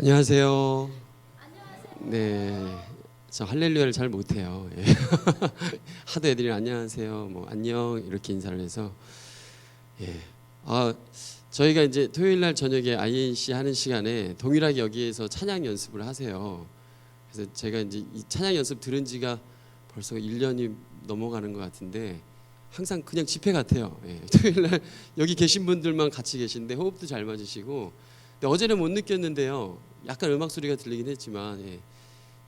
안녕하세요. 네, 저 할렐루야를 잘 못해요. 예. 하도 애들이 안녕하세요, 뭐 안녕 이렇게 인사를 해서 예. 저희가 이제 토요일 날 저녁에 INC 하는 시간에 동일하게 여기에서 찬양 연습을 하세요. 그래서 제가 이제 이 찬양 연습 들은 지가 벌써 1년이 넘어가는 것 같은데 항상 그냥 집회 같아요. 예. 토요일 날 여기 계신 분들만 같이 계신데 호흡도 잘 맞으시고, 근데 어제는 못 느꼈는데요. 약간 음악 소리가 들리긴 했지만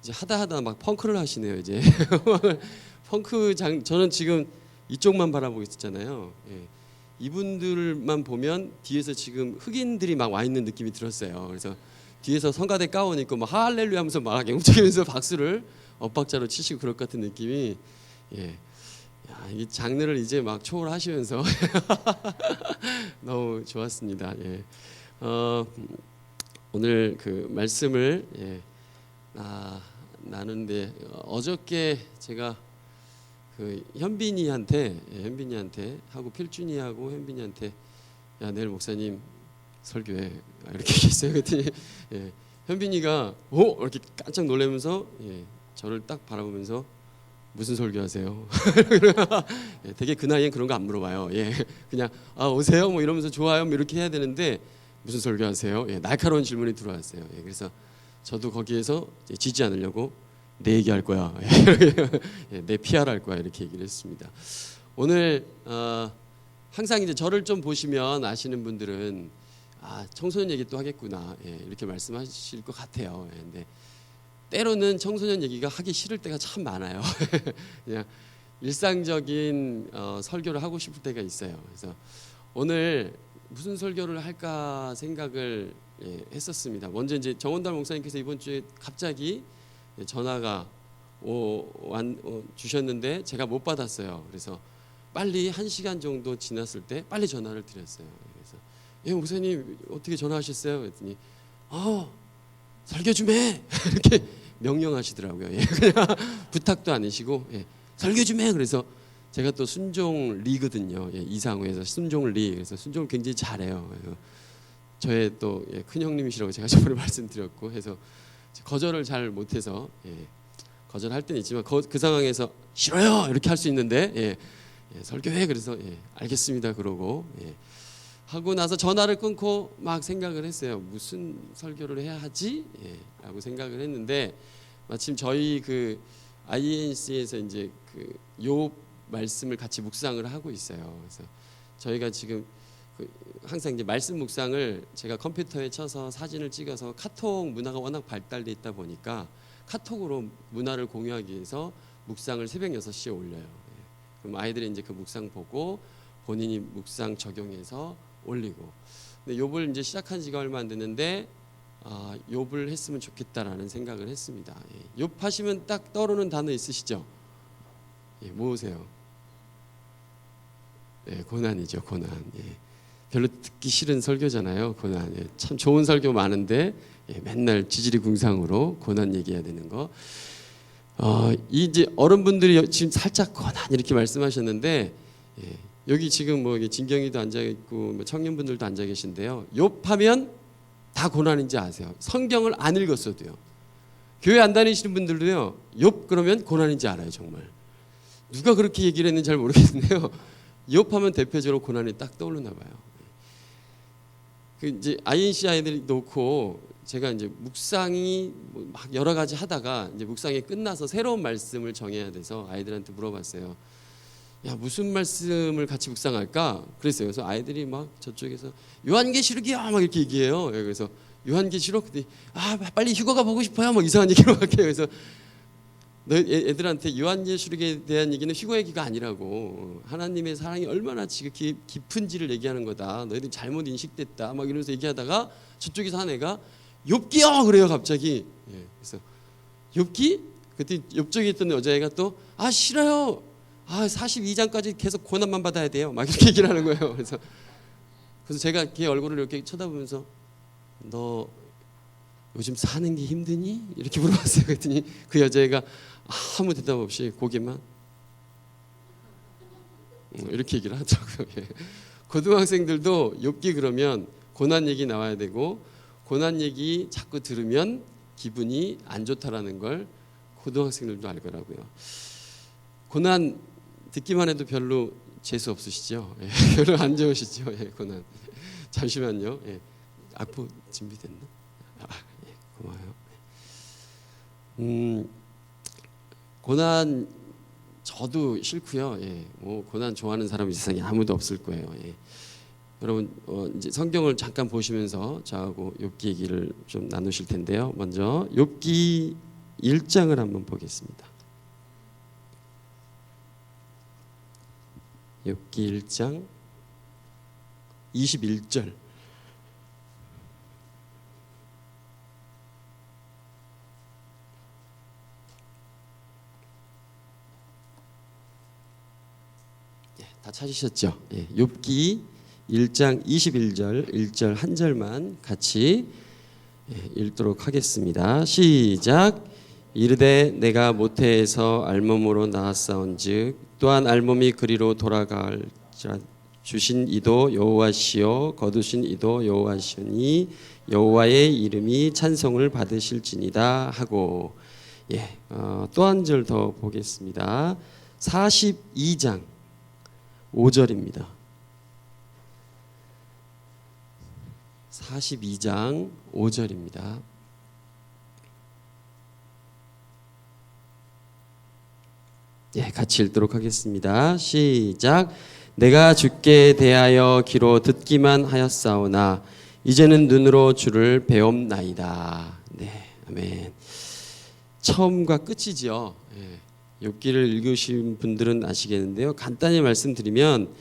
이제 하다 막 펑크를 하시네요. 이제 펑크 저는 지금 이쪽만 바라보고 있었잖아요. 이분들만 보면 뒤에서 지금 흑인들이 막 와 있는 느낌이 들었어요. 그래서 뒤에서 성가대 가운 입고 막 할렐루야 하면서 막 움직이면서 박수를 엇박자로 치시고 그럴 것 같은 느낌이 이 장르를 이제 막 초월하시면서 너무 좋았습니다. 오늘 그 말씀을 나누는데 어저께 제가 그 현빈이한테 하고 필준이하고 현빈이한테 야 내일 목사님 설교해 이렇게 얘기했어요. 그랬더니 현빈이가 이렇게 깜짝 놀라면서 저를 딱 바라보면서 무슨 설교하세요? 되게 그 나이엔 그런 거 안 물어봐요. 그냥 오세요 뭐 이러면서 좋아요 뭐 이렇게 해야 되는데 무슨 설교하세요? 날카로운 질문이 들어왔어요. 그래서 저도 거기에서 지지 않으려고 내 얘기할 거야, 내 PR 할 거야 이렇게 얘기를 했습니다. 오늘 항상 이제 저를 좀 보시면 아시는 분들은 청소년 얘기 또 하겠구나 이렇게 말씀하실 것 같아요. 근데 때로는 청소년 얘기가 하기 싫을 때가 참 많아요. 그냥 일상적인 설교를 하고 싶을 때가 있어요. 그래서 오늘 무슨 설교를 할까 생각을 했었습니다. 먼저 이제 정원달 목사님께서 이번 주에 갑자기 전화가 주셨는데 제가 못 받았어요. 그래서 빨리 1시간 정도 지났을 때 빨리 전화를 드렸어요. 그래서 목사님 어떻게 전화하셨어요? 그랬더니 설교 좀 해 이렇게 명령하시더라고요. 그냥 부탁도 아니시고 설교 좀 해. 그래서 제가 또 순종리거든요. 이상우에서 순종리. 그래서 순종을 굉장히 잘해요. 저의 또 큰 형님이시라고 제가 저번에 말씀드렸고 해서 거절을 잘 못해서 거절할 때는 있지만 그 상황에서 싫어요 이렇게 할 수 있는데 설교해. 그래서 알겠습니다 그러고 하고 나서 전화를 끊고 막 생각을 했어요. 무슨 설교를 해야 하지? 라고 생각을 했는데 마침 저희 그 INC에서 이제 그 욥 말씀을 같이 묵상을 하고 있어요. 그래서 저희가 지금 항상 이제 말씀 묵상을 제가 컴퓨터에 쳐서 사진을 찍어서 카톡 문화가 워낙 발달돼 있다 보니까 카톡으로 문화를 공유하기 위해서 묵상을 새벽 6시에 올려요. 그럼 아이들이 이제 그 묵상 보고 본인이 묵상 적용해서 올리고. 근데 욥을 이제 시작한 지가 얼마 안 됐는데 욥을 했으면 좋겠다라는 생각을 했습니다. 욥 하시면 딱 떠오르는 단어 있으시죠? 뭐으세요? 고난이죠, 고난. 별로 듣기 싫은 설교잖아요, 고난. 참 좋은 설교 많은데 맨날 지지리궁상으로 고난 얘기해야 되는 거. 이제 어른분들이 지금 살짝 고난 이렇게 말씀하셨는데 여기 지금 뭐 진경이도 앉아 있고 뭐 청년분들도 앉아 계신데요. 욥하면 다 고난인지 아세요? 성경을 안 읽었어도요. 교회 안 다니시는 분들도요. 욥 그러면 고난인지 알아요, 정말. 누가 그렇게 얘기를 했는지 잘 모르겠는데요. 욥하면 대표적으로 고난이 딱 떠오르나 봐요. 그 이제 INC 아이들이 놓고 제가 이제 묵상이 막 여러 가지 하다가 이제 묵상이 끝나서 새로운 말씀을 정해야 돼서 아이들한테 물어봤어요. 야 무슨 말씀을 같이 묵상할까? 그랬어요. 그래서 아이들이 막 저쪽에서 요한계시록이야 막 이렇게 얘기해요. 그래서 요한계시록 근데 빨리 휴가 가보고 싶어요. 막 이상한 얘기를 막 해요. 그래서 너 애들한테 요한계시록에 대한 얘기는 휴가 얘기가 아니라고 하나님의 사랑이 얼마나 지금 깊은지를 얘기하는 거다. 너희들 잘못 인식됐다. 막 이러면서 얘기하다가 저쪽에서 한 애가 욥기요 그래요 갑자기. 그래서 욥기? 그때 옆쪽에 있던 여자애가 또 싫어요. 42장까지 계속 고난만 받아야 돼요. 막 이렇게 얘기를 하는 거예요. 그래서 제가 걔 얼굴을 이렇게 쳐다보면서 너 요즘 사는 게 힘드니? 이렇게 물어봤어요. 그랬더니 그 여자애가 아무 대답 없이 고개만 이렇게 얘기를 하더라고요. 고등학생들도 욥기 그러면 고난 얘기 나와야 되고 고난 얘기 자꾸 들으면 기분이 안 좋다라는 걸 고등학생들도 알더라고요. 고난 듣기만 해도 별로 재수 없으시죠? 예, 별로 안 좋으시죠? 예, 고난. 잠시만요. 예, 악보 준비됐나? 예, 고마워요. 고난 저도 싫고요. 예, 뭐 고난 좋아하는 사람 이 세상에 아무도 없을 거예요. 예. 여러분 이제 성경을 잠깐 보시면서 저하고 욥기 얘기를 좀 나누실 텐데요. 먼저 욥기 1장을 한번 보겠습니다. 욥기 1장 21절. 다 찾으셨죠? 예, 욥기 1장 21절 1절 한 절만 같이 읽도록 하겠습니다. 시작. 이르되 내가 모태에서 알몸으로 낳았사온즉 또한 알몸이 그리로 돌아갈지라 주신 이도 여호와시요 거두신 이도 여호와시니 여호와의 이름이 찬송을 받으실지니다 하고 또 한 절 더 보겠습니다. 42장 5절입니다. 42장 5절입니다. 같이 읽도록 하겠습니다. 시작. 내가 주께 대하여 귀로 듣기만 하였사오나 이제는 눈으로 주를 배움나이다. 네, 아멘. 처음과 끝이지요. 욥기를 읽으신 분들은 아시겠는데요. 간단히 말씀드리면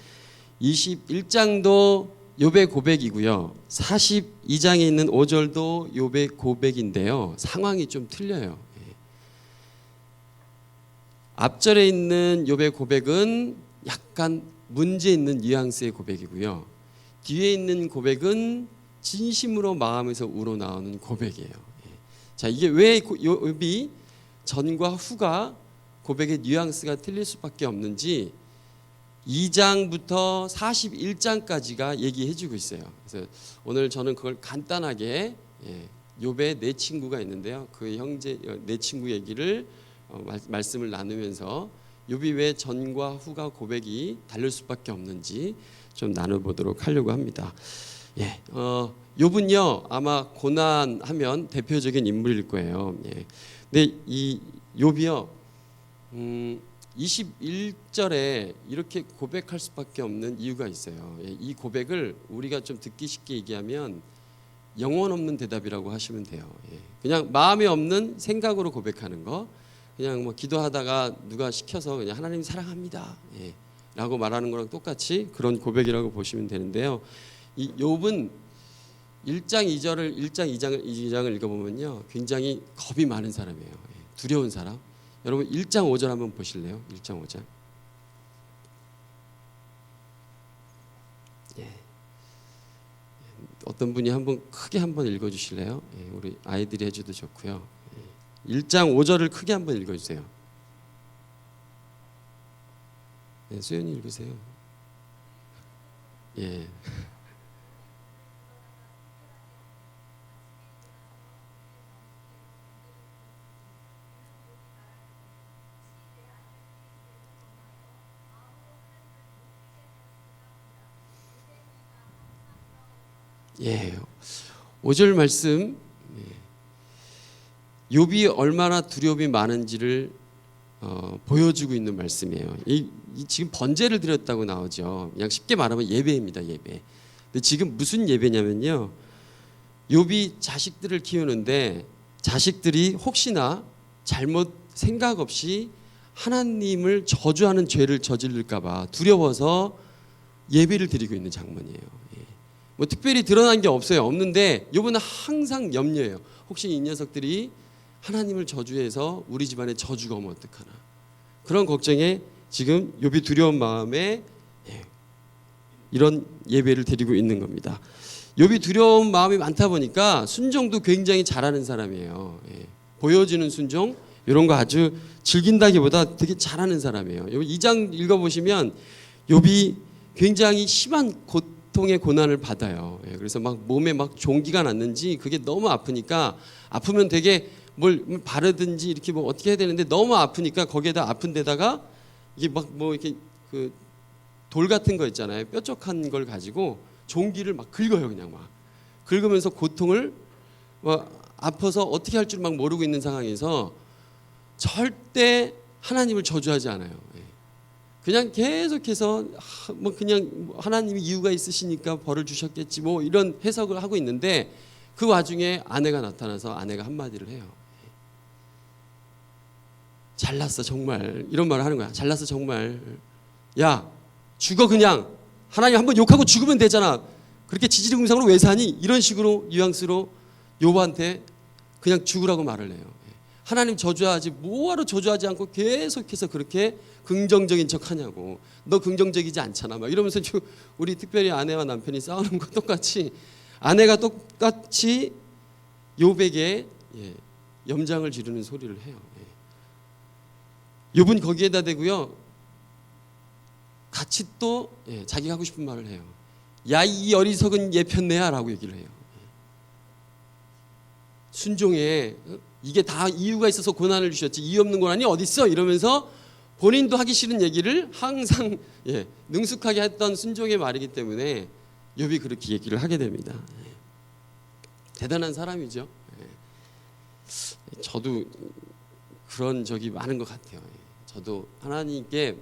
21장도 욥의 고백이고요. 42장에 있는 5절도 욥의 고백인데요. 상황이 좀 틀려요. 앞절에 있는 욥의 고백은 약간 문제 있는 뉘앙스의 고백이고요. 뒤에 있는 고백은 진심으로 마음에서 우러나오는 고백이에요. 자, 이게 왜 욥이 전과 후가 고백의 뉘앙스가 틀릴 수밖에 없는지 2장부터 41장까지가 얘기해주고 있어요. 그래서 오늘 저는 그걸 간단하게 욥의 네 친구가 있는데요. 그 형제 네 친구 얘기를 말씀을 나누면서 욥이 왜 전과 후가 고백이 다를 수밖에 없는지 좀 나눠보도록 하려고 합니다. 욥은요 아마 고난하면 대표적인 인물일 거예요. 근데 이 욥이요 21절에 이렇게 고백할 수밖에 없는 이유가 있어요. 이 고백을 우리가 좀 듣기 쉽게 얘기하면 영혼 없는 대답이라고 하시면 돼요. 그냥 마음에 없는 생각으로 고백하는 거, 그냥 뭐 기도하다가 누가 시켜서 그냥 하나님 사랑합니다 라고 말하는 거랑 똑같이 그런 고백이라고 보시면 되는데요. 이 욥은 1장 2장을 읽어보면요 굉장히 겁이 많은 사람이에요. 두려운 사람. 여러분 1장 5절 한번 보실래요? 1장 5절. 어떤 분이 한번 크게 한번 읽어주실래요? 우리 아이들이 해줘도 좋고요. 1장 5절을 크게 한번 읽어주세요. 수연이 읽으세요. 예, 5절 말씀 욥이 얼마나 두려움이 많은지를 보여주고 있는 말씀이에요. 지금 번제를 드렸다고 나오죠. 그냥 쉽게 말하면 예배입니다. 예배. 근데 지금 무슨 예배냐면요. 욥이 자식들을 키우는데 자식들이 혹시나 잘못 생각 없이 하나님을 저주하는 죄를 저지를까 봐 두려워서 예배를 드리고 있는 장면이에요. 뭐 특별히 드러난 게 없는데 욥은 항상 염려해요. 혹시 이 녀석들이 하나님을 저주해서 우리 집안에 저주가 오면 어떡하나. 그런 걱정에 지금 욥이 두려운 마음에 이런 예배를 드리고 있는 겁니다. 욥이 두려운 마음이 많다 보니까 순종도 굉장히 잘하는 사람이에요. 보여지는 순종 이런 거 아주 즐긴다기보다 되게 잘하는 사람이에요. 2장 읽어보시면 욥이 굉장히 심한 고통의 고난을 받아요. 예, 그래서 막 몸에 막 종기가 났는지 그게 너무 아프니까 아프면 되게 뭘 바르든지 이렇게 뭐 어떻게 해야 되는데 너무 아프니까 거기에다 아픈 데다가 이게 막 뭐 이렇게 그 돌 같은 거 있잖아요. 뾰족한 걸 가지고 종기를 막 긁어요. 그냥 막 긁으면서 고통을 아파서 어떻게 할 줄 막 모르고 있는 상황에서 절대 하나님을 저주하지 않아요. 예. 그냥 계속해서 뭐 그냥 하나님이 이유가 있으시니까 벌을 주셨겠지 뭐 이런 해석을 하고 있는데 그 와중에 아내가 나타나서 아내가 한마디를 해요. 잘났어 정말 이런 말을 하는 거야. 잘났어 정말. 야 죽어 그냥. 하나님 한번 욕하고 죽으면 되잖아. 그렇게 지지리궁상으로 왜 사니? 이런 식으로 뉘앙스로 욥한테 그냥 죽으라고 말을 해요. 하나님 저주하지 뭐하러 저주하지 않고 계속해서 그렇게 긍정적인 척 하냐고. 너 긍정적이지 않잖아. 막 이러면서 우리 특별히 아내와 남편이 싸우는 거 똑같이 아내가 똑같이 욥에게 염장을 지르는 소리를 해요. 욥은 거기에다 대고요. 같이 또 자기가 하고 싶은 말을 해요. 야 이 어리석은 예편내야라고 얘기를 해요. 순종에 이게 다 이유가 있어서 고난을 주셨지 이유 없는 고난이 어디 있어? 이러면서 본인도 하기 싫은 얘기를 항상 능숙하게 했던 순종의 말이기 때문에 욥이 그렇게 얘기를 하게 됩니다. 대단한 사람이죠. 저도 그런 적이 많은 것 같아요. 저도 하나님께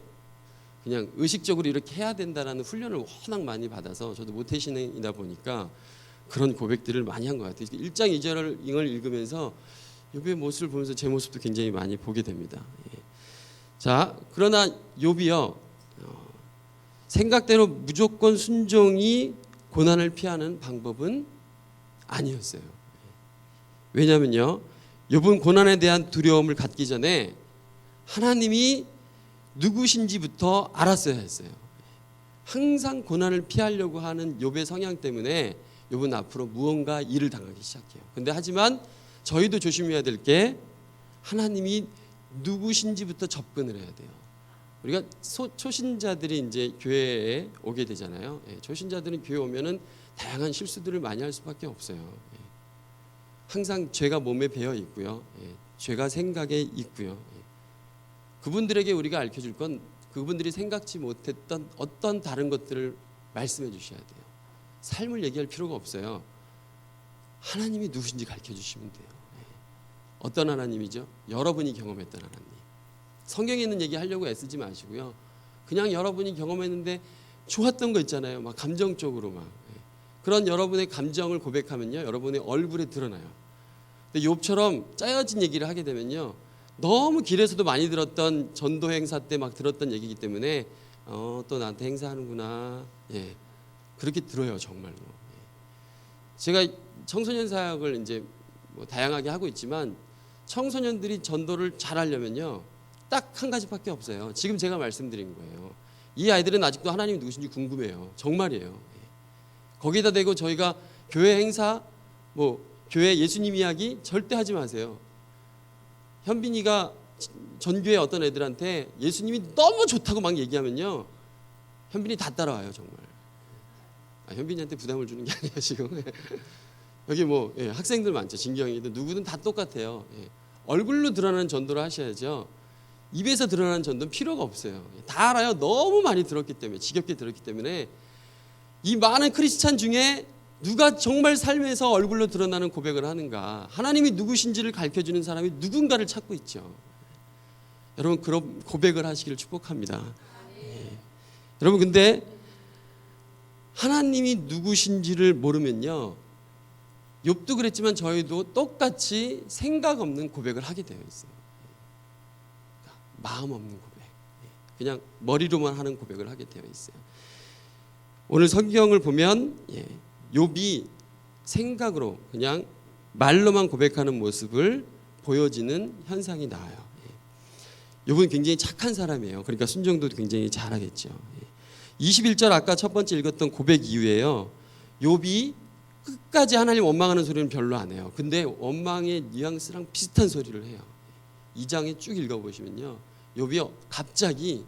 그냥 의식적으로 이렇게 해야 된다라는 훈련을 워낙 많이 받아서 저도 모태신앙이다 보니까 그런 고백들을 많이 한 것 같아요. 1장 2절을 읽으면서 욥의 모습을 보면서 제 모습도 굉장히 많이 보게 됩니다. 자, 그러나 욥이요 생각대로 무조건 순종이 고난을 피하는 방법은 아니었어요. 왜냐면요 욥은 고난에 대한 두려움을 갖기 전에 하나님이 누구신지부터 알았어야 했어요. 항상 고난을 피하려고 하는 욥의 성향 때문에 욥은 앞으로 무언가 일을 당하기 시작해요. 근데 하지만 저희도 조심해야 될 게 하나님이 누구신지부터 접근을 해야 돼요. 우리가 초신자들이 이제 교회에 오게 되잖아요. 초신자들은 교회 오면은 다양한 실수들을 많이 할 수밖에 없어요. 항상 죄가 몸에 배어 있고요. 죄가 생각에 있고요. 그분들에게 우리가 알려줄 건 그분들이 생각지 못했던 어떤 다른 것들을 말씀해 주셔야 돼요. 삶을 얘기할 필요가 없어요. 하나님이 누구신지 가르쳐 주시면 돼요. 어떤 하나님이죠? 여러분이 경험했던 하나님. 성경에 있는 얘기 하려고 애쓰지 마시고요. 그냥 여러분이 경험했는데 좋았던 거 있잖아요. 막 감정적으로 막. 그런 여러분의 감정을 고백하면요. 여러분의 얼굴에 드러나요. 근데 욥처럼 짜여진 얘기를 하게 되면요. 너무 길에서도 많이 들었던 전도 행사 때 막 들었던 얘기이기 때문에 또 나한테 행사하는구나. 그렇게 들어요, 정말로. 제가 청소년 사역을 이제 뭐 다양하게 하고 있지만 청소년들이 전도를 잘하려면요. 딱 한 가지밖에 없어요. 지금 제가 말씀드린 거예요. 이 아이들은 아직도 하나님이 누구신지 궁금해요. 정말이에요. 거기다 대고 저희가 교회 행사, 뭐 교회 예수님 이야기 절대 하지 마세요. 현빈이가 전교회 어떤 애들한테 예수님이 너무 좋다고 막 얘기하면요. 현빈이 다 따라와요, 정말. 현빈이한테 부담을 주는 게 아니에요, 지금. 여기 뭐 학생들 많죠. 진경이든 누구든 다 똑같아요. 얼굴로 드러나는 전도를 하셔야죠. 입에서 드러나는 전도는 필요가 없어요. 다 알아요. 너무 많이 들었기 때문에, 지겹게 들었기 때문에. 이 많은 크리스찬 중에 누가 정말 삶에서 얼굴로 드러나는 고백을 하는가? 하나님이 누구신지를 가르쳐주는 사람이 누군가를 찾고 있죠. 여러분 그런 고백을 하시기를 축복합니다. 여러분 근데 하나님이 누구신지를 모르면요. 욥도 그랬지만 저희도 똑같이 생각 없는 고백을 하게 되어 있어요. 마음 없는 고백. 그냥 머리로만 하는 고백을 하게 되어 있어요. 오늘 성경을 보면 욥이 생각으로 그냥 말로만 고백하는 모습을 보여지는 현상이 나와요. 욥은 굉장히 착한 사람이에요. 그러니까 순종도 굉장히 잘하겠죠. 21절 아까 첫 번째 읽었던 고백 이후에요. 욥이 끝까지 하나님 원망하는 소리는 별로 안 해요. 근데 원망의 뉘앙스랑 비슷한 소리를 해요. 2장에 쭉 읽어보시면요. 욥이 갑자기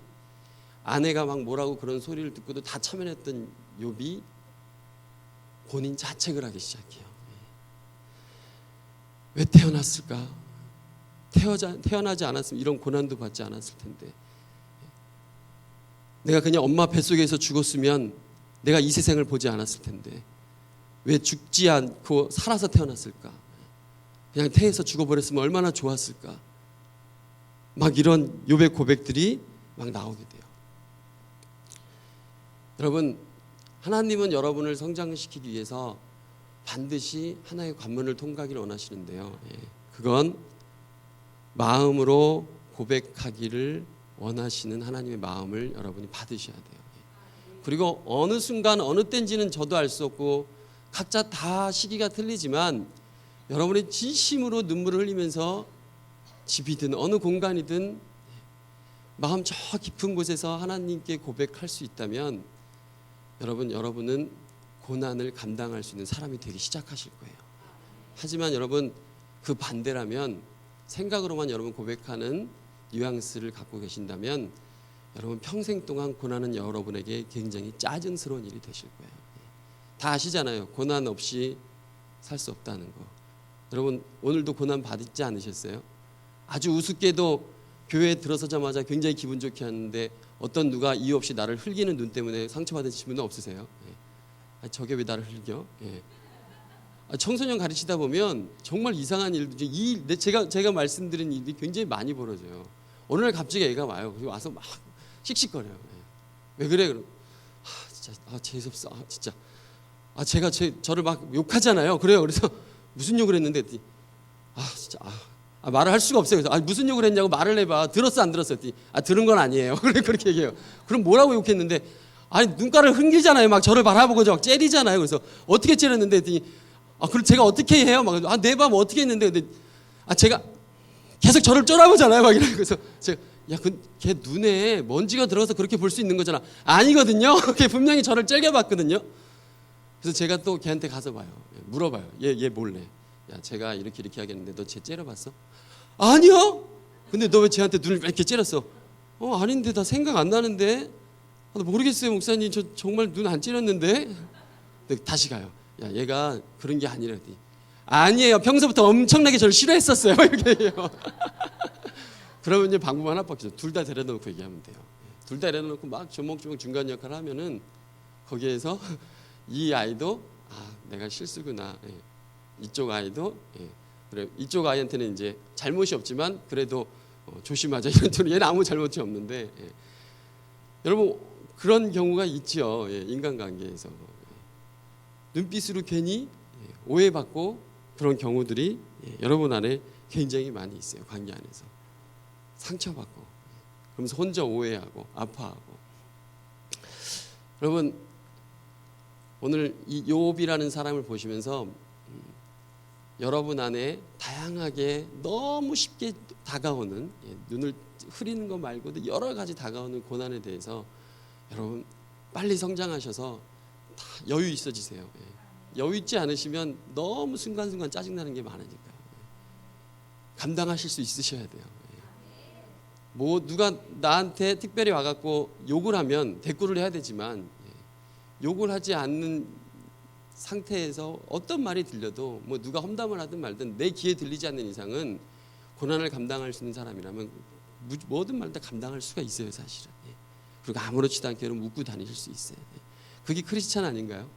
아내가 막 뭐라고 그런 소리를 듣고도 다 참여했던 욥이 본인 자책을 하기 시작해요. 왜 태어났을까? 태어나지 않았으면 이런 고난도 받지 않았을 텐데, 내가 그냥 엄마 뱃속에서 죽었으면 내가 이 세상을 보지 않았을 텐데 왜 죽지 않고 살아서 태어났을까? 그냥 태에서 죽어버렸으면 얼마나 좋았을까? 막 이런 욥의 고백들이 막 나오게 돼요. 여러분, 하나님은 여러분을 성장시키기 위해서 반드시 하나의 관문을 통과하기를 원하시는데요. 그건 마음으로 고백하기를 원하시는 하나님의 마음을 여러분이 받으셔야 돼요. 그리고 어느 순간 어느 때인지는 저도 알 수 없고 각자 다 시기가 틀리지만 여러분이 진심으로 눈물을 흘리면서 집이든 어느 공간이든 마음 저 깊은 곳에서 하나님께 고백할 수 있다면 여러분은 고난을 감당할 수 있는 사람이 되기 시작하실 거예요. 하지만 여러분, 그 반대라면 생각으로만 여러분 고백하는 뉘앙스를 갖고 계신다면 여러분 평생 동안 고난은 여러분에게 굉장히 짜증스러운 일이 되실 거예요. 다 아시잖아요. 고난 없이 살 수 없다는 거. 여러분, 오늘도 고난 받지 않으셨어요? 아주 우습게도 교회에 들어서자마자 굉장히 기분 좋게 하는데 어떤 누가 이유 없이 나를 흘기는 눈 때문에 상처받으신 분은 없으세요? 저게 왜 나를 흘겨? 청소년 가르치다 보면 정말 이상한 일들이 제가 말씀드린 일이 굉장히 많이 벌어져요. 어느 날 갑자기 애가 와요. 그리고 와서 막 씩씩거려요. 왜 그래? 그럼 진짜 재수없어. 진짜 제가 저를 막 욕하잖아요. 그래요. 그래서 무슨 욕을 했는데 진짜 말을 할 수가 없어요. 그래서 무슨 욕을 했냐고 말을 해봐. 들었어 안 들었어? 들은 건 아니에요. 그렇게 얘기해요. 그럼 뭐라고 욕했는데 눈가를 흥기잖아요. 막 저를 바라보고 막 째리잖아요. 그래서 어떻게 째렸는데 그럼 제가 어떻게 해요? 막 내 밥 어떻게 했는데 제가 계속 저를 쫄아보잖아요. 막 이러고 그래서 제가 걔 눈에 먼지가 들어서 그렇게 볼 수 있는 거잖아. 아니거든요. 걔 분명히 저를 째려봤거든요. 그래서 제가 또 걔한테 가서 봐요. 물어봐요. 얘 몰래. 야, 제가 이렇게 하겠는데 너 쟤 째려봤어? 아니요. 근데 너 왜 쟤한테 눈을 이렇게 째렸어? 아닌데 나 생각 안 나는데. 모르겠어요, 목사님. 저 정말 눈 안 째렸는데. 다시 가요. 야, 얘가 그런 게 아니라. 아니에요. 평소부터 엄청나게 저를 싫어했었어요. 이렇게 해요. 그러면 이제 방법 하나밖에 없어요. 둘 다 데려놓고 얘기하면 돼요. 둘 다 데려놓고 막 조목조목 중간 역할을 하면은 거기에서 이 아이도 내가 실수구나. 이쪽 아이도 그래, 이쪽 아이한테는 이제 잘못이 없지만 그래도 조심하자 이런 쪽으로. 얘는 아무 잘못이 없는데 여러분 그런 경우가 있죠. 인간관계에서 눈빛으로 괜히 오해받고 그런 경우들이 여러분 안에 굉장히 많이 있어요. 관계 안에서 상처받고 그러면서 혼자 오해하고 아파하고. 여러분 오늘 이 욥이라는 사람을 보시면서 여러분 안에 다양하게 너무 쉽게 다가오는 눈을 흐리는 거 말고도 여러 가지 다가오는 고난에 대해서 여러분 빨리 성장하셔서 다 여유 있어지세요. 여유 있지 않으시면 너무 순간순간 짜증나는 게 많으니까요. 감당하실 수 있으셔야 돼요. 누가 나한테 특별히 와갖고 욕을 하면 대꾸를 해야 되지만 욕을 하지 않는 상태에서 어떤 말이 들려도 누가 험담을 하든 말든 내 귀에 들리지 않는 이상은 고난을 감당할 수 있는 사람이라면 모든 말 다 감당할 수가 있어요, 사실은. 그리고 아무렇지도 않게 여러분 웃고 다니실 수 있어요. 그게 크리스찬 아닌가요?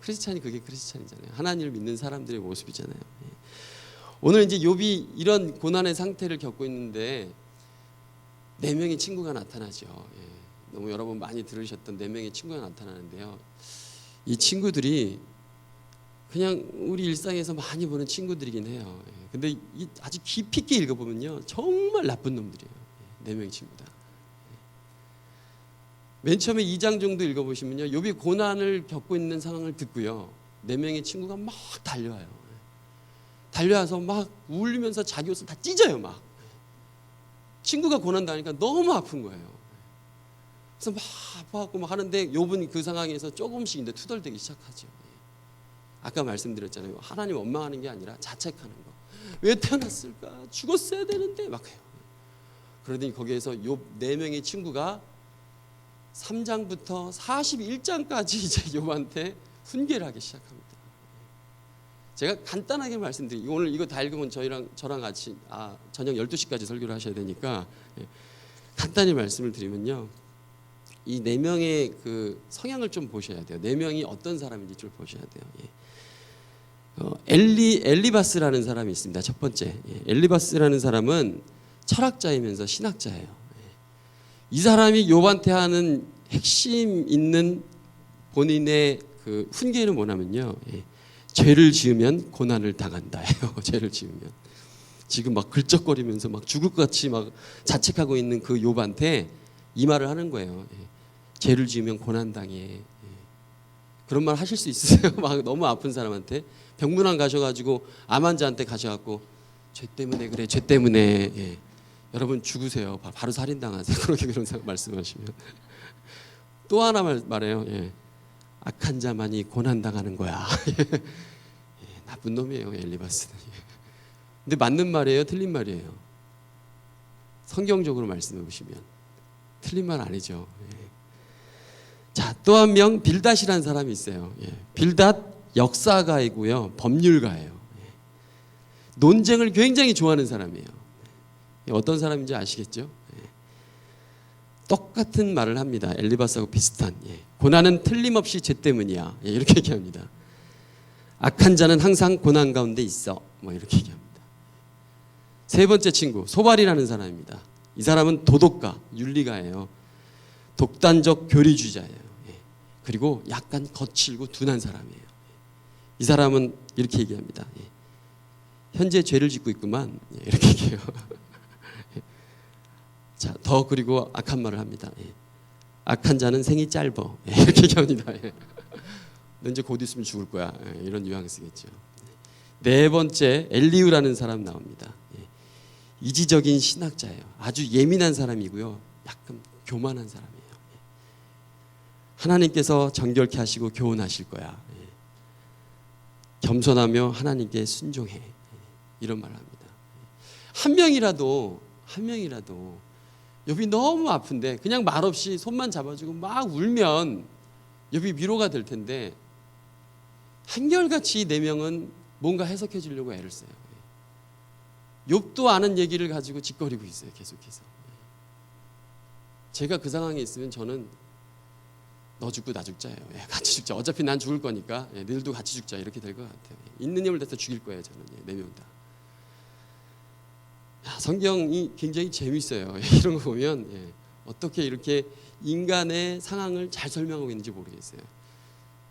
크리스찬이 그게 크리스찬이잖아요. 하나님을 믿는 사람들의 모습이잖아요. 오늘 이제 욥이 이런 고난의 상태를 겪고 있는데 4명의 친구가 나타나죠. 너무 여러분 많이 들으셨던 4명의 친구가 나타나는데요. 이 친구들이 그냥 우리 일상에서 많이 보는 친구들이긴 해요. 근데 아주 깊이 있게 읽어보면요 정말 나쁜 놈들이에요. 4명의 친구다. 맨 처음에 2장 정도 읽어보시면요 욥이 고난을 겪고 있는 상황을 듣고요 4명의 친구가 막 달려와서 막 울면서 자기 옷을 다 찢어요. 막 친구가 고난 당하니까 너무 아픈 거예요. 그래서 막 아파갖고 막 하는데 욥은 그 상황에서 조금씩 이제 투덜대기 시작하죠. 아까 말씀드렸잖아요. 하나님 원망하는 게 아니라 자책하는 거. 왜 태어났을까? 죽었어야 되는데 막 해요. 그러더니 거기에서 욥 4명의 친구가 3장부터 41장까지 이제 욥한테 훈계를 하기 시작합니다. 제가 간단하게 말씀드리고 오늘 이거 다 읽으면 저랑 같이 저녁 12시까지 설교를 하셔야 되니까 간단히 말씀을 드리면요. 이 네 명의 그 성향을 좀 보셔야 돼요. 네 명이 어떤 사람인지 좀 보셔야 돼요. 엘리바스라는 사람이 있습니다. 첫 번째, 엘리바스라는 사람은 철학자이면서 신학자예요. 이 사람이 욥한테 하는 핵심 있는 본인의 그 훈계는 뭐냐면요. 죄를 지으면 고난을 당한다예요. 죄를 지으면 지금 막 긁적거리면서 막 죽을 것 같이 막 자책하고 있는 그 욥한테 이 말을 하는 거예요. 죄를 지으면 고난 당해. 그런 말 하실 수 있으세요? 막 너무 아픈 사람한테 병문안 가셔가지고 암 환자한테 가셔갖고 죄 때문에 그래, 죄 때문에 여러분 죽으세요. 바로 살인 당하세요. 그렇게 그런 말씀하시면 또 하나 말해요. 악한 자만이 고난 당하는 거야. 나쁜 놈이에요, 엘리바스는. 근데 맞는 말이에요, 틀린 말이에요? 성경적으로 말씀해 보시면 틀린 말 아니죠. 자, 또 한 명 빌닷이라는 사람이 있어요. 빌닷 역사가이고요, 법률가예요. 논쟁을 굉장히 좋아하는 사람이에요. 어떤 사람인지 아시겠죠? 똑같은 말을 합니다. 엘리바스하고 비슷한. 고난은 틀림없이 죄 때문이야. 이렇게 얘기합니다. 악한 자는 항상 고난 가운데 있어. 이렇게 얘기합니다. 세 번째 친구 소발이라는 사람입니다. 이 사람은 도덕가, 윤리가예요. 독단적 교리주의자예요. 그리고 약간 거칠고 둔한 사람이에요. 이 사람은 이렇게 얘기합니다. 현재 죄를 짓고 있구만. 이렇게 얘기해요. 자, 더 그리고 악한 말을 합니다. 악한 자는 생이 짧어. 이렇게 얘기합니다. 너 이제 곧 있으면 죽을 거야. 이런 뉘앙스겠죠. 네 번째 엘리우라는 사람 나옵니다. 이지적인 신학자예요. 아주 예민한 사람이고요. 약간 교만한 사람이에요. 하나님께서 정결케 하시고 교훈하실 거야. 겸손하며 하나님께 순종해. 이런 말을 합니다. 한 명이라도 욥이 너무 아픈데 그냥 말없이 손만 잡아주고 막 울면 욥이 위로가 될 텐데 한결같이 네 명은 뭔가 해석해 주려고 애를 써요. 욥도 아는 얘기를 가지고 짓거리고 있어요. 계속해서. 제가 그 상황에 있으면 저는 너 죽고 나 죽자예요. 같이 죽자. 어차피 난 죽을 거니까 너희들도 같이 죽자. 이렇게 될 것 같아요. 있는 힘을 다해서 죽일 거예요. 저는 네 명 다. 성경이 굉장히 재밌어요. 이런 거 보면 어떻게 이렇게 인간의 상황을 잘 설명하고 있는지 모르겠어요.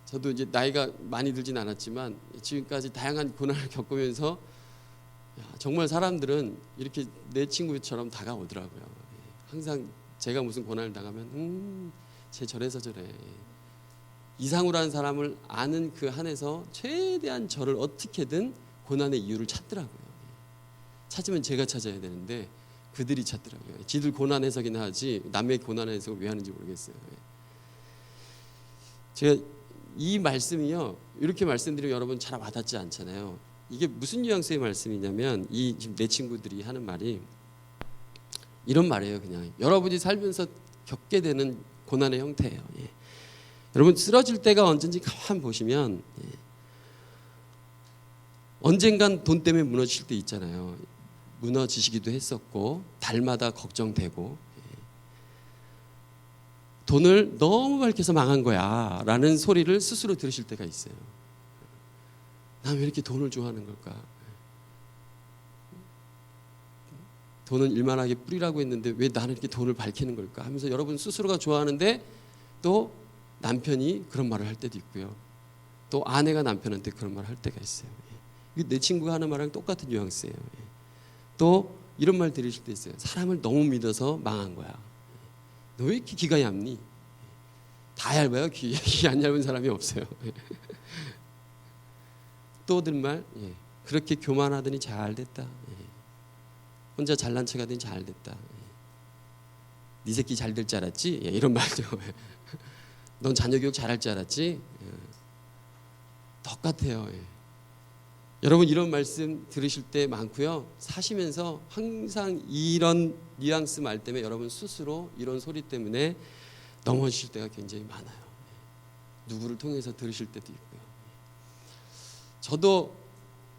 저도 이제 나이가 많이 들진 않았지만 지금까지 다양한 고난을 겪으면서 정말 사람들은 이렇게 내 친구처럼 다가오더라고요. 항상 제가 무슨 고난을 당하면 쟤 저래서 저래. 이상우라는 사람을 아는 그 한에서 최대한 저를 어떻게든 고난의 이유를 찾더라고요. 찾으면 제가 찾아야 되는데 그들이 찾더라고요. 지들 고난 해석이나 하지 남의 고난 해석을 왜 하는지 모르겠어요. 제가 이 말씀이요, 이렇게 말씀드리면 여러분 잘 와닿지 않잖아요. 이게 무슨 뉘앙스의 말씀이냐면 이 지금 내 친구들이 하는 말이 이런 말이에요. 그냥 여러분이 살면서 겪게 되는 고난의 형태예요. 여러분 쓰러질 때가 언젠지 가만 보시면 언젠간 돈 때문에 무너질 때 있잖아요. 무너지시기도 했었고 달마다 걱정되고 돈을 너무 밝혀서 망한 거야 라는 소리를 스스로 들으실 때가 있어요. 난 왜 이렇게 돈을 좋아하는 걸까? 돈은 일만하게 뿌리라고 했는데 왜 나는 이렇게 돈을 밝히는 걸까 하면서 여러분 스스로가 좋아하는데 또 남편이 그런 말을 할 때도 있고요. 또 아내가 남편한테 그런 말을 할 때가 있어요. 이게 내 친구가 하는 말이랑 똑같은 뉘앙스예요. 또 이런 말 들으실 때 있어요. 사람을 너무 믿어서 망한 거야. 너 왜 이렇게 귀가 얇니? 다 얇아요. 귀 안 얇은 사람이 없어요. 또 들은 말, 그렇게 교만하더니 잘 됐다. 혼자 잘난 척하더니 잘 됐다. 네 새끼 잘 될 줄 알았지? 이런 말죠. 넌 자녀 교육 잘할 줄 알았지? 똑같아요. 여러분 이런 말씀 들으실 때 많고요. 사시면서 항상 이런 뉘앙스 말 때문에 여러분 스스로 이런 소리 때문에 넘어지실 때가 굉장히 많아요. 누구를 통해서 들으실 때도 있고요. 저도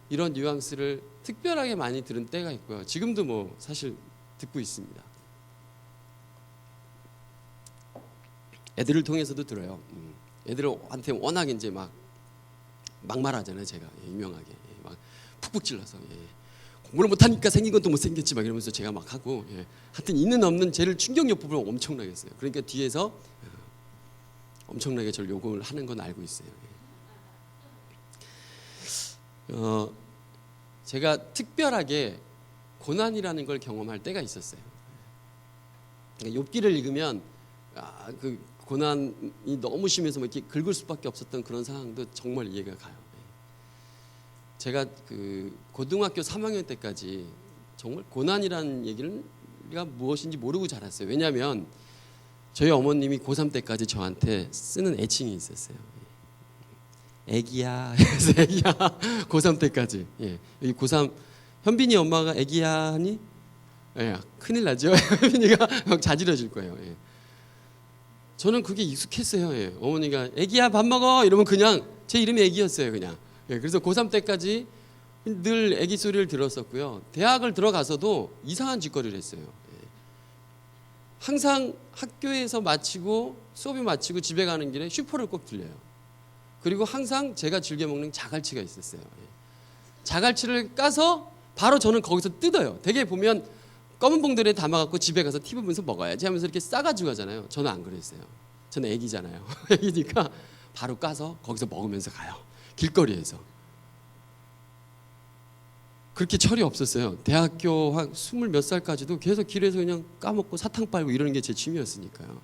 이런 뉘앙스를 특별하게 많이 들은 때가 있고요. 지금도 뭐 사실 듣고 있습니다. 애들을 통해서도 들어요. 애들한테 워낙 이제 막 막말하잖아요. 제가 유명하게 막 푹푹 찔러서 공부를 못하니까 생긴 건 또 못생겼지 막 이러면서 제가 막 하고 하여튼 있는 없는 쟤를 충격요법을 엄청나게 했어요. 그러니까 뒤에서 엄청나게 저를 욕을 하는 건 알고 있어요. 제가 특별하게 고난이라는 걸 경험할 때가 있었어요. 그러니까 욥기를 읽으면 그 고난이 너무 심해서 뭐 이렇게 긁을 수밖에 없었던 그런 상황도 정말 이해가 가요. 제가 그 고등학교 3학년 때까지 정말 고난이라는 얘기가 무엇인지 모르고 자랐어요. 왜냐하면 저희 어머님이 고3 때까지 저한테 쓰는 애칭이 있었어요. 애기야, 애기야. 고3 때까지. 여기 고3 현빈이 엄마가 애기야 하니, 큰일 나죠. 현빈이가 막 자지러질 거예요. 저는 그게 익숙했어요. 어머니가 애기야 밥 먹어 이러면 그냥 제 이름이 애기였어요. 그냥. 그래서 고3 때까지 늘 애기 소리를 들었었고요. 대학을 들어가서도 이상한 짓거리를 했어요. 항상 학교에서 마치고 수업이 마치고 집에 가는 길에 슈퍼를 꼭 들려요. 그리고 항상 제가 즐겨 먹는 자갈치가 있었어요. 자갈치를 까서 바로 저는 거기서 뜯어요. 되게 보면 검은 봉다리에 담아갖고 집에 가서 TV 보면서 먹어야지 하면서 이렇게 싸가지고 가잖아요. 저는 안 그랬어요. 저는 애기잖아요. 애기니까 바로 까서 거기서 먹으면서 가요. 길거리에서. 그렇게 철이 없었어요. 대학교 한 20 몇 살까지도 계속 길에서 그냥 까먹고 사탕 빨고 이러는 게 제 취미였으니까요.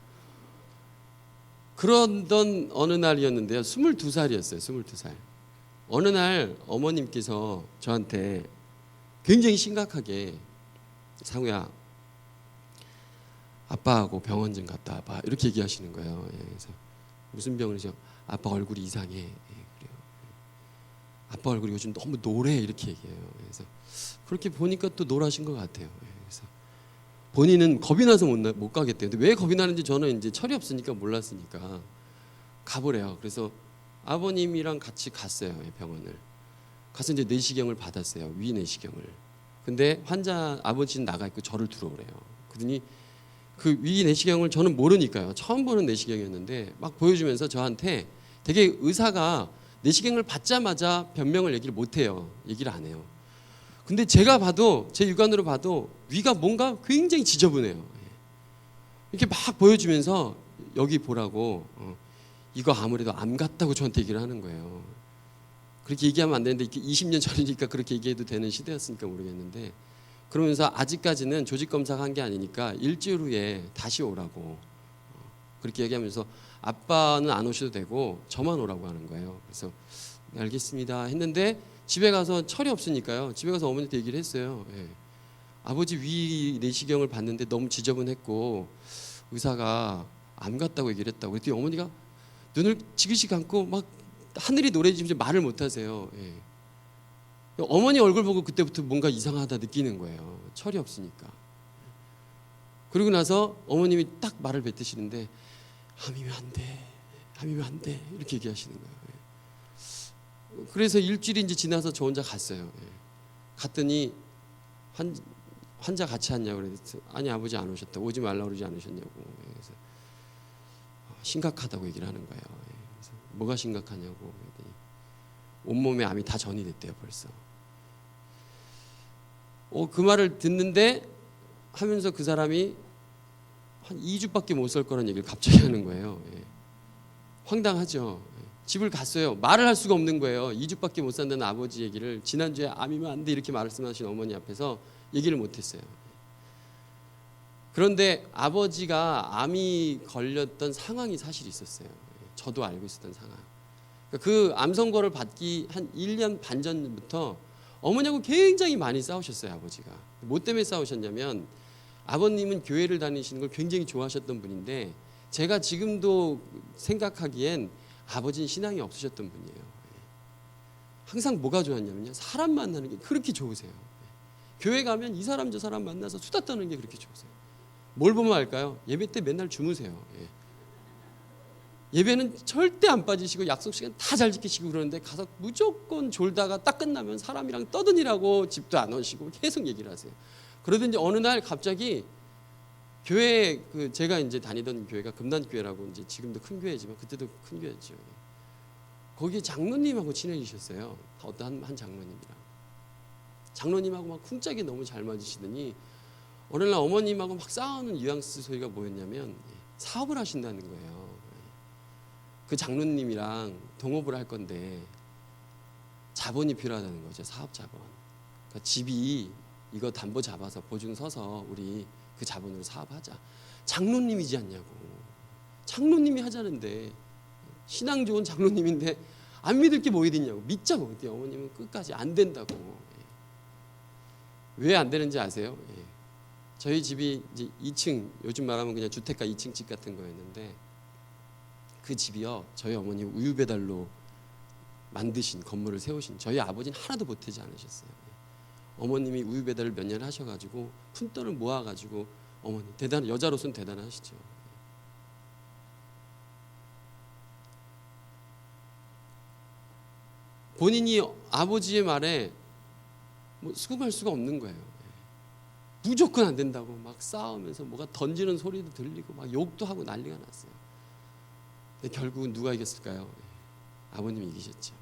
그러던 어느 날이었는데요. 22살이었어요. 22살. 어느 날 어머님께서 저한테 굉장히 심각하게 상우야 아빠하고 병원 좀 갔다 와봐 이렇게 얘기하시는 거예요. 그래서 무슨 병이죠? 아빠 얼굴이 이상해. 그래요. 아빠 얼굴이 요즘 너무 노래 이렇게 얘기해요. 그래서 그렇게 보니까 또 노라신 것 같아요. 그래서 본인은 겁이 나서 못 가겠대요. 근데 왜 겁이 나는지 저는 이제 철이 없으니까 몰랐으니까 가보래요. 그래서 아버님이랑 같이 갔어요. 병원을. 가서 이제 내시경을 받았어요. 위 내시경을. 근데 환자 아버지는 나가 있고 저를 들어오래요. 그러더니 그 위 내시경을 저는 모르니까요. 처음 보는 내시경이었는데 막 보여주면서 저한테 되게 의사가 내시경을 받자마자 변명을 얘기를 못 해요. 얘기를 안 해요. 근데 제가 봐도 제 육안으로 봐도 위가 뭔가 굉장히 지저분해요. 이렇게 막 보여주면서 여기 보라고 이거 아무래도 암 같다고 저한테 얘기를 하는 거예요. 그렇게 얘기하면 안 되는데 20년 전이니까 그렇게 얘기해도 되는 시대였으니까 모르겠는데 그러면서 아직까지는 조직검사가 한 게 아니니까 일주일 후에 다시 오라고 그렇게 얘기하면서 아빠는 안 오셔도 되고 저만 오라고 하는 거예요. 그래서 네, 알겠습니다 했는데 집에 가서 철이 없으니까요. 집에 가서 어머니한테 얘기를 했어요. 아버지 위 내시경을 봤는데 너무 지저분했고 의사가 암 같다고 얘기를 했다고 그랬더니 어머니가 눈을 지그시 감고 막 하늘이 노래지면서 말을 못 하세요. 어머니 얼굴 보고 그때부터 뭔가 이상하다 느끼는 거예요. 철이 없으니까. 그리고 나서 어머님이 딱 말을 뱉으시는데 암이면 안 돼. 암이면 안 돼. 이렇게 얘기하시는 거예요. 그래서 일주일이 이제 지나서 저 혼자 갔어요. 갔더니 환자 같이 왔냐고 그랬더니 아니 아버지 안 오셨다. 오지 말라고 그러지 않으셨냐고. 그래서 심각하다고 얘기를 하는 거예요. 그래서 뭐가 심각하냐고 그랬더니 온몸에 암이 다 전이 됐대요 벌써. 그 말을 듣는데 하면서 그 사람이 한 2주밖에 못 살 거라는 얘기를 갑자기 하는 거예요. 황당하죠. 집을 갔어요. 말을 할 수가 없는 거예요. 2주밖에 못 산다는 아버지 얘기를 지난주에 암이면 안 돼 이렇게 말씀하신 어머니 앞에서 얘기를 못했어요. 그런데 아버지가 암이 걸렸던 상황이 사실 있었어요. 저도 알고 있었던 상황. 그 암 선고를 받기 한 1년 반 전부터 어머니하고 굉장히 많이 싸우셨어요. 아버지가. 뭐 때문에 싸우셨냐면 아버님은 교회를 다니시는 걸 굉장히 좋아하셨던 분인데 제가 지금도 생각하기엔 아버지는 신앙이 없으셨던 분이에요. 항상 뭐가 좋았냐면요. 사람 만나는 게 그렇게 좋으세요. 교회 가면 이 사람 저 사람 만나서 수다 떠는 게 그렇게 좋으세요. 뭘 보면 알까요? 예배 때 맨날 주무세요. 예배는 절대 안 빠지시고 약속 시간 다 잘 지키시고 그러는데 가서 무조건 졸다가 딱 끝나면 사람이랑 떠드니라고 집도 안 오시고 계속 얘기를 하세요. 그러더니 어느 날 갑자기 교회 제가 이제 다니던 교회가 금단교회라고 이제 지금도 큰 교회지만 그때도 큰 교회죠. 거기 장로님하고 친해지셨어요. 어떤 한 장로님이랑. 장로님하고 막 쿵짝이 너무 잘 맞으시더니 어느 날 어머님하고 막 싸우는 뉘앙스 소리가 뭐였냐면 사업을 하신다는 거예요. 그 장로님이랑 동업을 할 건데 자본이 필요하다는 거죠. 사업 자본. 그러니까 집이 이거 담보 잡아서 보증 서서 우리 그 자본으로 사업하자. 장로님이지 않냐고. 장로님이 하자는데 신앙 좋은 장로님인데 안 믿을 게 뭐 있냐고. 믿자고. 그때 어머님은 끝까지 안 된다고. 왜 안 되는지 아세요? 저희 집이 이제 2층, 요즘 말하면 그냥 주택가 2층 집 같은 거였는데 그 집이요, 저희 어머니 우유 배달로 만드신 건물을 세우신 저희 아버지는 하나도 보태지 않으셨어요. 어머님이 우유 배달을 몇 년 하셔가지고 푼돈을 모아가지고 어머니 대단 여자로서는 대단하시죠. 본인이 아버지의 말에 뭐 수긍할 수가 없는 거예요. 무조건 안 된다고 막 싸우면서 뭐가 던지는 소리도 들리고 막 욕도 하고 난리가 났어요. 근데 결국은 누가 이겼을까요? 아버님이 이기셨죠.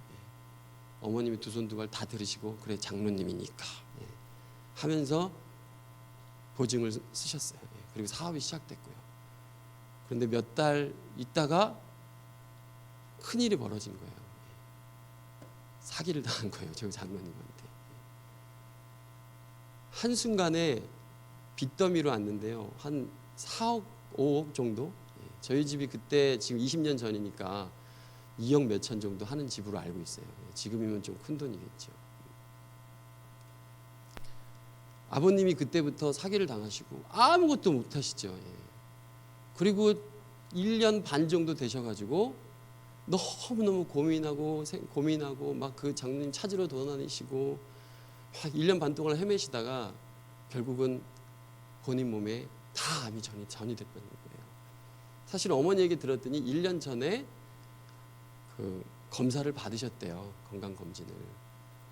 어머님이 두 손 두 발 다 들으시고 그래 장로님이니까 하면서 보증을 쓰셨어요. 그리고 사업이 시작됐고요. 그런데 몇 달 있다가 큰일이 벌어진 거예요. 사기를 당한 거예요. 저희 장로님한테. 한순간에 빚더미로 왔는데요. 한 4억, 5억 정도? 저희 집이 그때 지금 20년 전이니까 2억 몇천 정도 하는 집으로 알고 있어요. 지금이면 좀 큰 돈이겠죠. 아버님이 그때부터 사기를 당하시고 아무것도 못 하시죠. 그리고 1년 반 정도 되셔가지고 너무너무 고민하고 막 그 장로님 찾으러 돌아다니시고 막 1년 반 동안 헤매시다가 결국은 본인 몸에 다 암이 전이 됐다는 거예요. 사실 어머니 얘기 들었더니 1년 전에 그 검사를 받으셨대요. 건강검진을.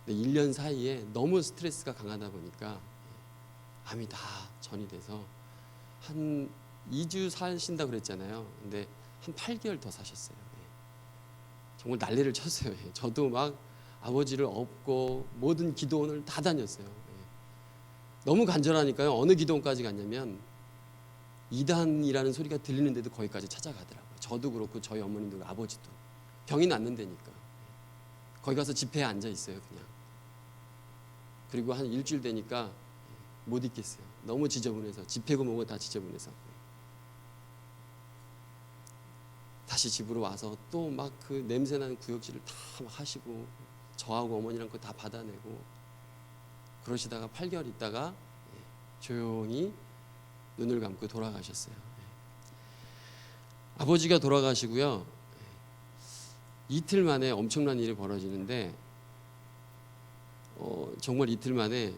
근데 1년 사이에 너무 스트레스가 강하다 보니까 암이 다 전이 돼서 한 2주 사신다 그랬잖아요. 근데 한 8개월 더 사셨어요. 정말 난리를 쳤어요. 저도 막 아버지를 업고 모든 기도원을 다 다녔어요. 너무 간절하니까요. 어느 기도원까지 갔냐면 이단이라는 소리가 들리는데도 거기까지 찾아가더라고요. 저도 그렇고 저희 어머님도 아버지도 병이 낫는다니까. 거기 가서 집회에 앉아 있어요. 그냥. 그리고 한 일주일 되니까 못 있겠어요. 너무 지저분해서 집회고 뭐고 다 지저분해서 다시 집으로 와서 또 막 그 냄새나는 구역질을 다 막 하시고 저하고 어머니랑 거 다 받아내고 그러시다가 8개월 있다가 조용히 눈을 감고 돌아가셨어요. 아버지가 돌아가시고요. 이틀 만에 엄청난 일이 벌어지는데 정말 이틀 만에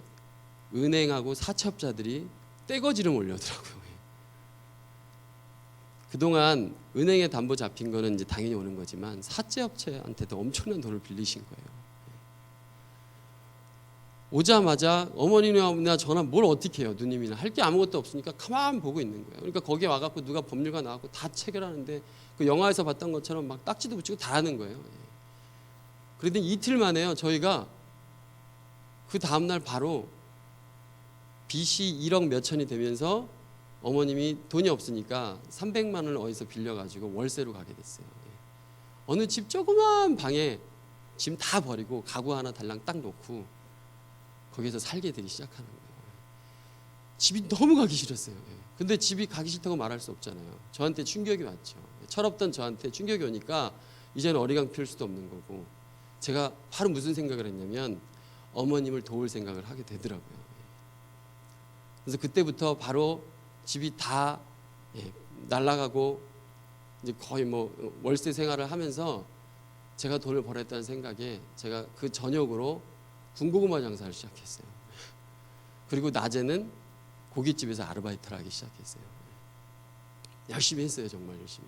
은행하고 사채업자들이 떼거지를 몰려오더라고요. 그동안 은행에 담보 잡힌 거는 이제 당연히 오는 거지만 사채업체한테도 엄청난 돈을 빌리신 거예요. 오자마자 어머니나 저나 뭘 어떻게 해요. 누님이나 할 게 아무것도 없으니까 가만 보고 있는 거예요. 그러니까 거기에 와갖고 누가 법률가 나왔고 다 체결하는데 그 영화에서 봤던 것처럼 막 딱지도 붙이고 다 하는 거예요. 그러더니 이틀 만에요. 저희가 그 다음날 바로 빚이 1억 몇천이 되면서 어머님이 돈이 없으니까 300만 원을 어디서 빌려가지고 월세로 가게 됐어요. 어느 집 조그만 방에 짐 다 버리고 가구 하나 달랑 딱 놓고 거기서 살게 되기 시작하는 거예요. 집이 너무 가기 싫었어요. 근데 집이 가기 싫다고 말할 수 없잖아요. 저한테 충격이 왔죠. 철없던 저한테 충격이 오니까 이제는 어리광 피울 수도 없는 거고 제가 바로 무슨 생각을 했냐면 어머님을 도울 생각을 하게 되더라고요. 그래서 그때부터 바로 집이 다 날아가고 이제 거의 뭐 월세 생활을 하면서 제가 돈을 벌었다는 생각에 제가 그 저녁으로 군고구마 장사를 시작했어요. 그리고 낮에는 고깃집에서 아르바이트를 하기 시작했어요. 열심히 했어요. 정말 열심히.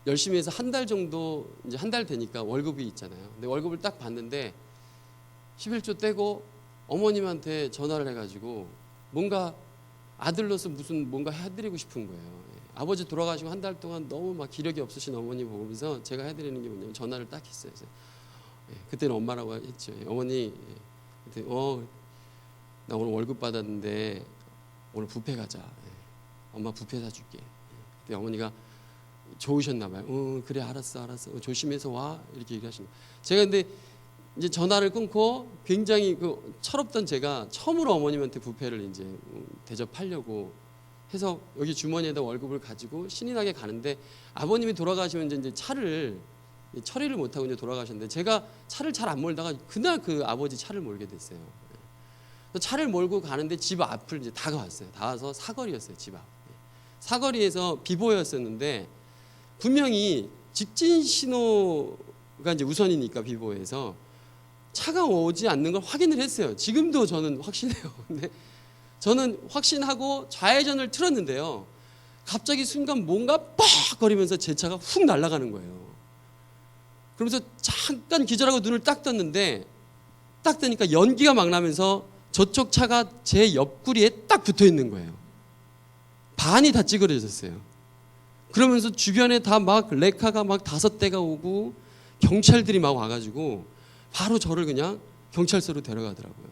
열심히 해서 한 달 정도, 이제 한 달 되니까 월급이 있잖아요. 근데 월급을 딱 받는데 11조 떼고 어머님한테 전화를 해가지고 뭔가 아들로서 무슨 뭔가 해드리고 싶은 거예요. 아버지 돌아가시고 한 달 동안 너무 막 기력이 없으신 어머니 보면서 제가 해드리는 게 뭐냐면 전화를 딱 했어요. 그래서 그때는 엄마라고 했죠. 어머니, 그때 나 오늘 월급 받았는데 오늘 뷔페 가자. 엄마 뷔페 사줄게. 그때 어머니가 좋으셨나 봐요. 그래 알았어. 조심해서 와. 이렇게 얘기하시는 거예요. 제가 근데 이제 전화를 끊고 굉장히 그 철없던 제가 처음으로 어머님한테 뷔페를 이제 대접하려고 해서 여기 주머니에다 월급을 가지고 신이 나게 가는데 아버님이 돌아가시면 이제 차를 처리를 못하고 이제 돌아가셨는데 제가 차를 잘 안 몰다가 그날 그 아버지 차를 몰게 됐어요. 차를 몰고 가는데 집 앞을 이제 다가왔어요. 다 와서 사거리였어요. 집 앞. 사거리에서 비보였었는데 분명히 직진 신호가 이제 우선이니까 비보에서 차가 오지 않는 걸 확인을 했어요. 지금도 저는 확신해요. 근데 저는 확신하고 좌회전을 틀었는데요. 갑자기 순간 뭔가 뻑 거리면서 제 차가 훅 날아가는 거예요. 그러면서 잠깐 기절하고 눈을 딱 떴는데 딱 뜨니까 연기가 막 나면서 저쪽 차가 제 옆구리에 딱 붙어 있는 거예요. 반이 다 찌그러졌어요. 그러면서 주변에 다 막 레카가 막 5대가 오고 경찰들이 막 와가지고 바로 저를 그냥 경찰서로 데려가더라고요.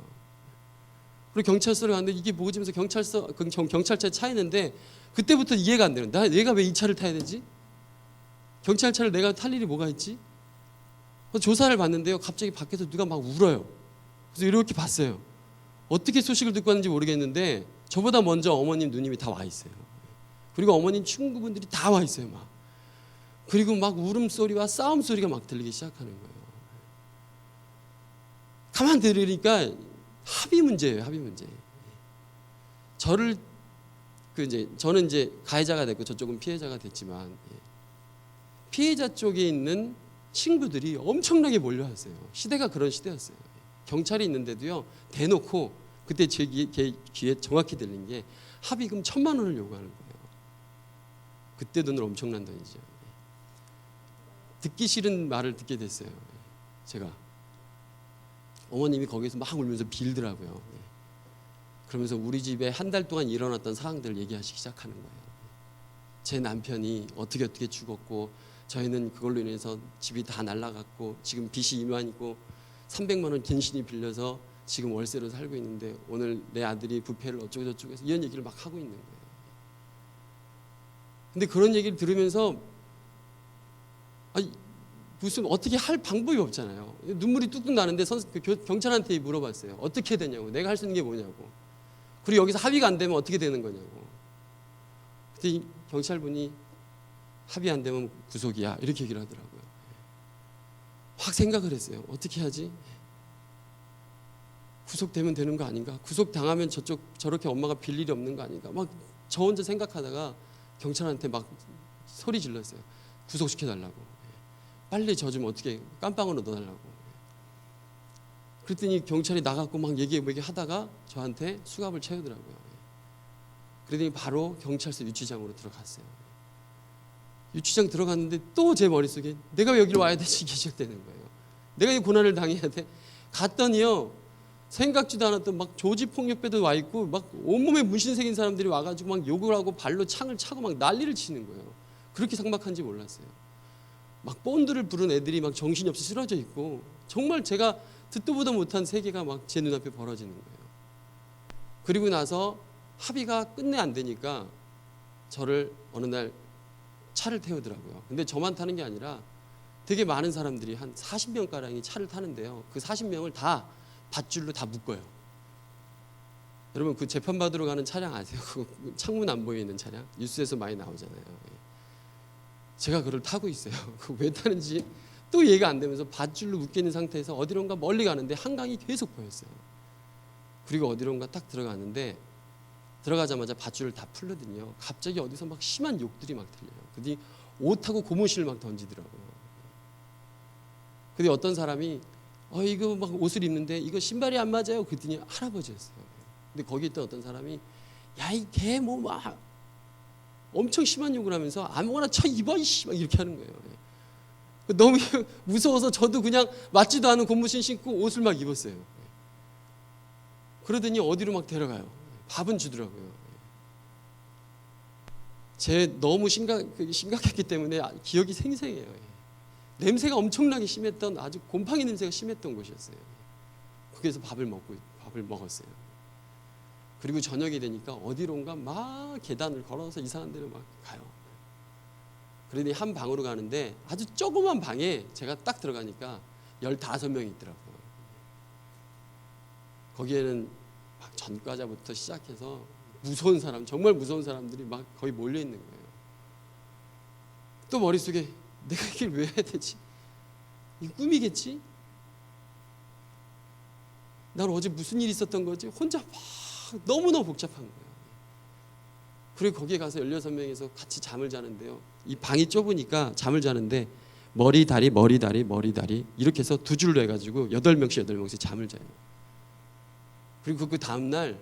그리고 경찰서로 갔는데 이게 뭐지? 하면서 경찰차에 차 있는데 그때부터 이해가 안 되는. 내가 왜 이 차를 타야 되지? 경찰차를 내가 탈 일이 뭐가 있지? 조사를 받는데요. 갑자기 밖에서 누가 막 울어요. 그래서 이렇게 봤어요. 어떻게 소식을 듣고 왔는지 모르겠는데 저보다 먼저 어머님 누님이 다 와 있어요. 그리고 어머님 친구분들이 다 와 있어요. 막. 그리고 막 울음소리와 싸움소리가 막 들리기 시작하는 거예요. 가만 들으니까 합의 문제예요. 합의 문제. 저는 이제 가해자가 됐고 저쪽은 피해자가 됐지만 피해자 쪽에 있는 친구들이 엄청나게 몰려왔어요. 시대가 그런 시대였어요. 경찰이 있는데도요. 대놓고 그때 제 귀에 정확히 들린 게 합의금 1,000만 원을 요구하는 거예요. 그때 돈은 엄청난 돈이죠. 듣기 싫은 말을 듣게 됐어요. 제가 어머님이 거기서 막 울면서 빌더라고요. 그러면서 우리 집에 한 달 동안 일어났던 상황들을 얘기하시기 시작하는 거예요. 제 남편이 어떻게 죽었고 저희는 그걸로 인해서 집이 다 날라갔고 지금 빚이 이만이고 300만 원 갱신이 빌려서 지금 월세로 살고 있는데 오늘 내 아들이 부패를 어쩌고 저쩌고 해서 이런 얘기를 막 하고 있는 거예요. 근데 그런 얘기를 들으면서 무슨 어떻게 할 방법이 없잖아요. 눈물이 뚝뚝 나는데 경찰한테 물어봤어요. 어떻게 되냐고. 내가 할 수 있는 게 뭐냐고. 그리고 여기서 합의가 안 되면 어떻게 되는 거냐고. 그때 경찰분이 합의 안 되면 구속이야 이렇게 얘기를 하더라고요. 확 생각을 했어요. 어떻게 하지? 구속되면 되는 거 아닌가? 구속당하면 저렇게 엄마가 빌 일이 없는 거 아닌가? 막 저 혼자 생각하다가 경찰한테 막 소리 질렀어요. 구속시켜달라고. 빨리 저 좀 어떻게 깜빵으로 넣어달라고. 그랬더니 경찰이 나가고 막 얘기하다가 저한테 수갑을 채우더라고요. 그러더니 바로 경찰서 유치장으로 들어갔어요. 유치장 들어갔는데 또 제 머릿속에 내가 왜 여기로 와야 되지? 계속되는 거예요. 내가 이 고난을 당해야 돼? 갔더니요. 생각지도 않았던 막 조지폭력배도 와 있고 막 온몸에 문신 새긴 사람들이 와가지고 막 욕을 하고 발로 창을 차고 막 난리를 치는 거예요. 그렇게 삭막한지 몰랐어요. 막 본드를 부른 애들이 막 정신이 없이 쓰러져 있고 정말 제가 듣도 보도 못한 세계가 막 제 눈앞에 벌어지는 거예요. 그리고 나서 합의가 끝내 안 되니까 저를 어느 날 차를 태우더라고요. 근데 저만 타는 게 아니라 되게 많은 사람들이 한 40명가량이 차를 타는데요. 그 40명을 다 밧줄로 다 묶어요. 여러분 그 재판받으러 가는 차량 아세요? 그 창문 안 보이는 차량? 뉴스에서 많이 나오잖아요. 제가 그걸 타고 있어요. 그 왜 타는지 또 이해가 안 되면서 밧줄로 묶여있는 상태에서 어디론가 멀리 가는데 한강이 계속 보였어요. 그리고 어디론가 딱 들어갔는데 들어가자마자 밧줄을 다 풀더니요. 갑자기 어디서 막 심한 욕들이 막 들려요. 그러더니 옷하고 고무신을 막 던지더라고요. 근데 어떤 사람이 이거 막 옷을 입는데 이거 신발이 안 맞아요. 그랬더니 할아버지였어요. 근데 거기 있던 어떤 사람이 야 이 개 뭐 막 엄청 심한 욕을 하면서 아무거나 쳐 입어 이씨 막 이렇게 하는 거예요. 너무 무서워서 저도 그냥 맞지도 않은 고무신 신고 옷을 막 입었어요. 그러더니 어디로 막 데려가요. 밥은 주더라고요. 제 너무 심각했기 때문에 기억이 생생해요. 냄새가 엄청나게 심했던, 아주 곰팡이 냄새가 심했던 곳이었어요. 거기서 밥을 먹었어요. 그리고 저녁이 되니까 어디론가 막 계단을 걸어서 이상한 데로 막 가요. 그러더니 한 방으로 가는데 아주 조그만 방에 제가 딱 들어가니까 15명이 있더라고요. 거기에는 막 전과자부터 시작해서 무서운 사람, 정말 무서운 사람들이 막 거의 몰려 있는 거예요. 또 머릿속에 내가 이걸 왜 해야 되지? 이거 꿈이겠지? 난 어제 무슨 일이 있었던 거지? 혼자 막 너무너무 복잡한 거예요. 그리고 거기에 가서 16명이서 같이 잠을 자는데요. 이 방이 좁으니까 잠을 자는데 머리 다리 이렇게 해서 두 줄로 해가지고 8명씩 잠을 자요. 그리고 그 다음날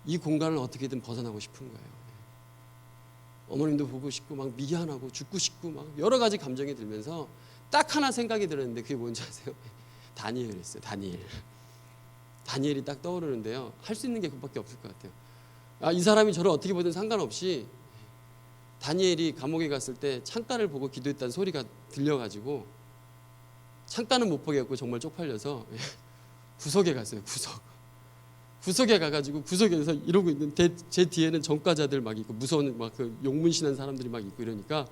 이 공간을 어떻게든 벗어나고 싶은 거예요. 어머님도 보고 싶고 막 미안하고 죽고 싶고 막 여러 가지 감정이 들면서 딱 하나 생각이 들었는데 그게 뭔지 아세요? 다니엘이었어요. 다니엘이 딱 떠오르는데요. 할 수 있는 게 그것밖에 없을 것 같아요. 이 사람이 저를 어떻게 보든 상관없이 다니엘이 감옥에 갔을 때 창가를 보고 기도했다는 소리가 들려가지고 창가는 못 보게 했고 정말 쪽팔려서 구석에 갔어요. 구석에 가가지고 구석에서 이러고 있는데 제 뒤에는 전과자들 막 있고 무서운 막 그 용문신한 사람들이 막 있고 이러니까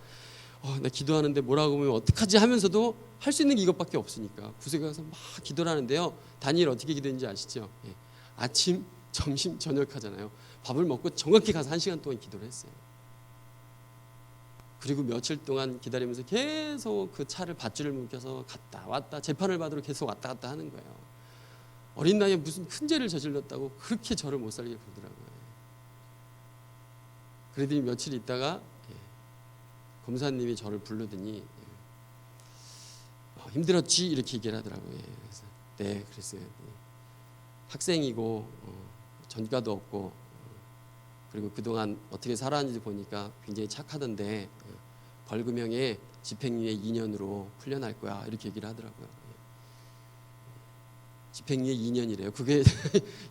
나 기도하는데 뭐라고 하면 어떡하지 하면서도 할 수 있는 게 이것밖에 없으니까 구석에 가서 막 기도를 하는데요. 다니엘 어떻게 기도했는지 아시죠? 아침, 점심, 저녁 하잖아요. 밥을 먹고 정확히 가서 1시간 동안 기도를 했어요. 그리고 며칠 동안 기다리면서 계속 그 차를 밧줄을 묶여서 갔다 왔다 재판을 받으러 계속 왔다 갔다 하는 거예요. 어린 나이에 무슨 큰 죄를 저질렀다고 그렇게 저를 못 살게 굴더라고요. 그러더니 며칠 있다가 검사님이 저를 부르더니 힘들었지? 이렇게 얘기를 하더라고요. 그래서 네, 그랬어요. 학생이고 전과도 없고 그리고 그동안 어떻게 살았는지 보니까 굉장히 착하던데 벌금형에 집행유예 2년으로 풀려날 거야 이렇게 얘기를 하더라고요. 집행유예 2년이래요. 그게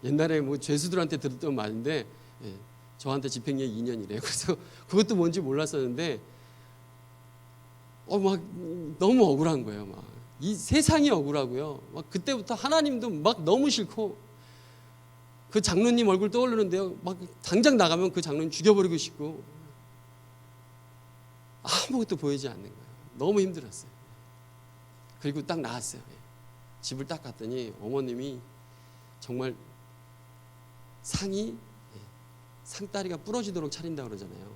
옛날에 뭐 죄수들한테 들었던 말인데 저한테 집행유예 2년이래요. 그래서 그것도 뭔지 몰랐었는데 막 너무 억울한 거예요. 막 이 세상이 억울하고요. 막 그때부터 하나님도 막 너무 싫고 그 장로님 얼굴 떠오르는데요. 막 당장 나가면 그 장로님 죽여버리고 싶고 아무것도 보이지 않는 거예요. 너무 힘들었어요. 그리고 딱 나왔어요. 집을 딱 갔더니 어머님이 정말 상다리가 부러지도록 차린다고 그러잖아요.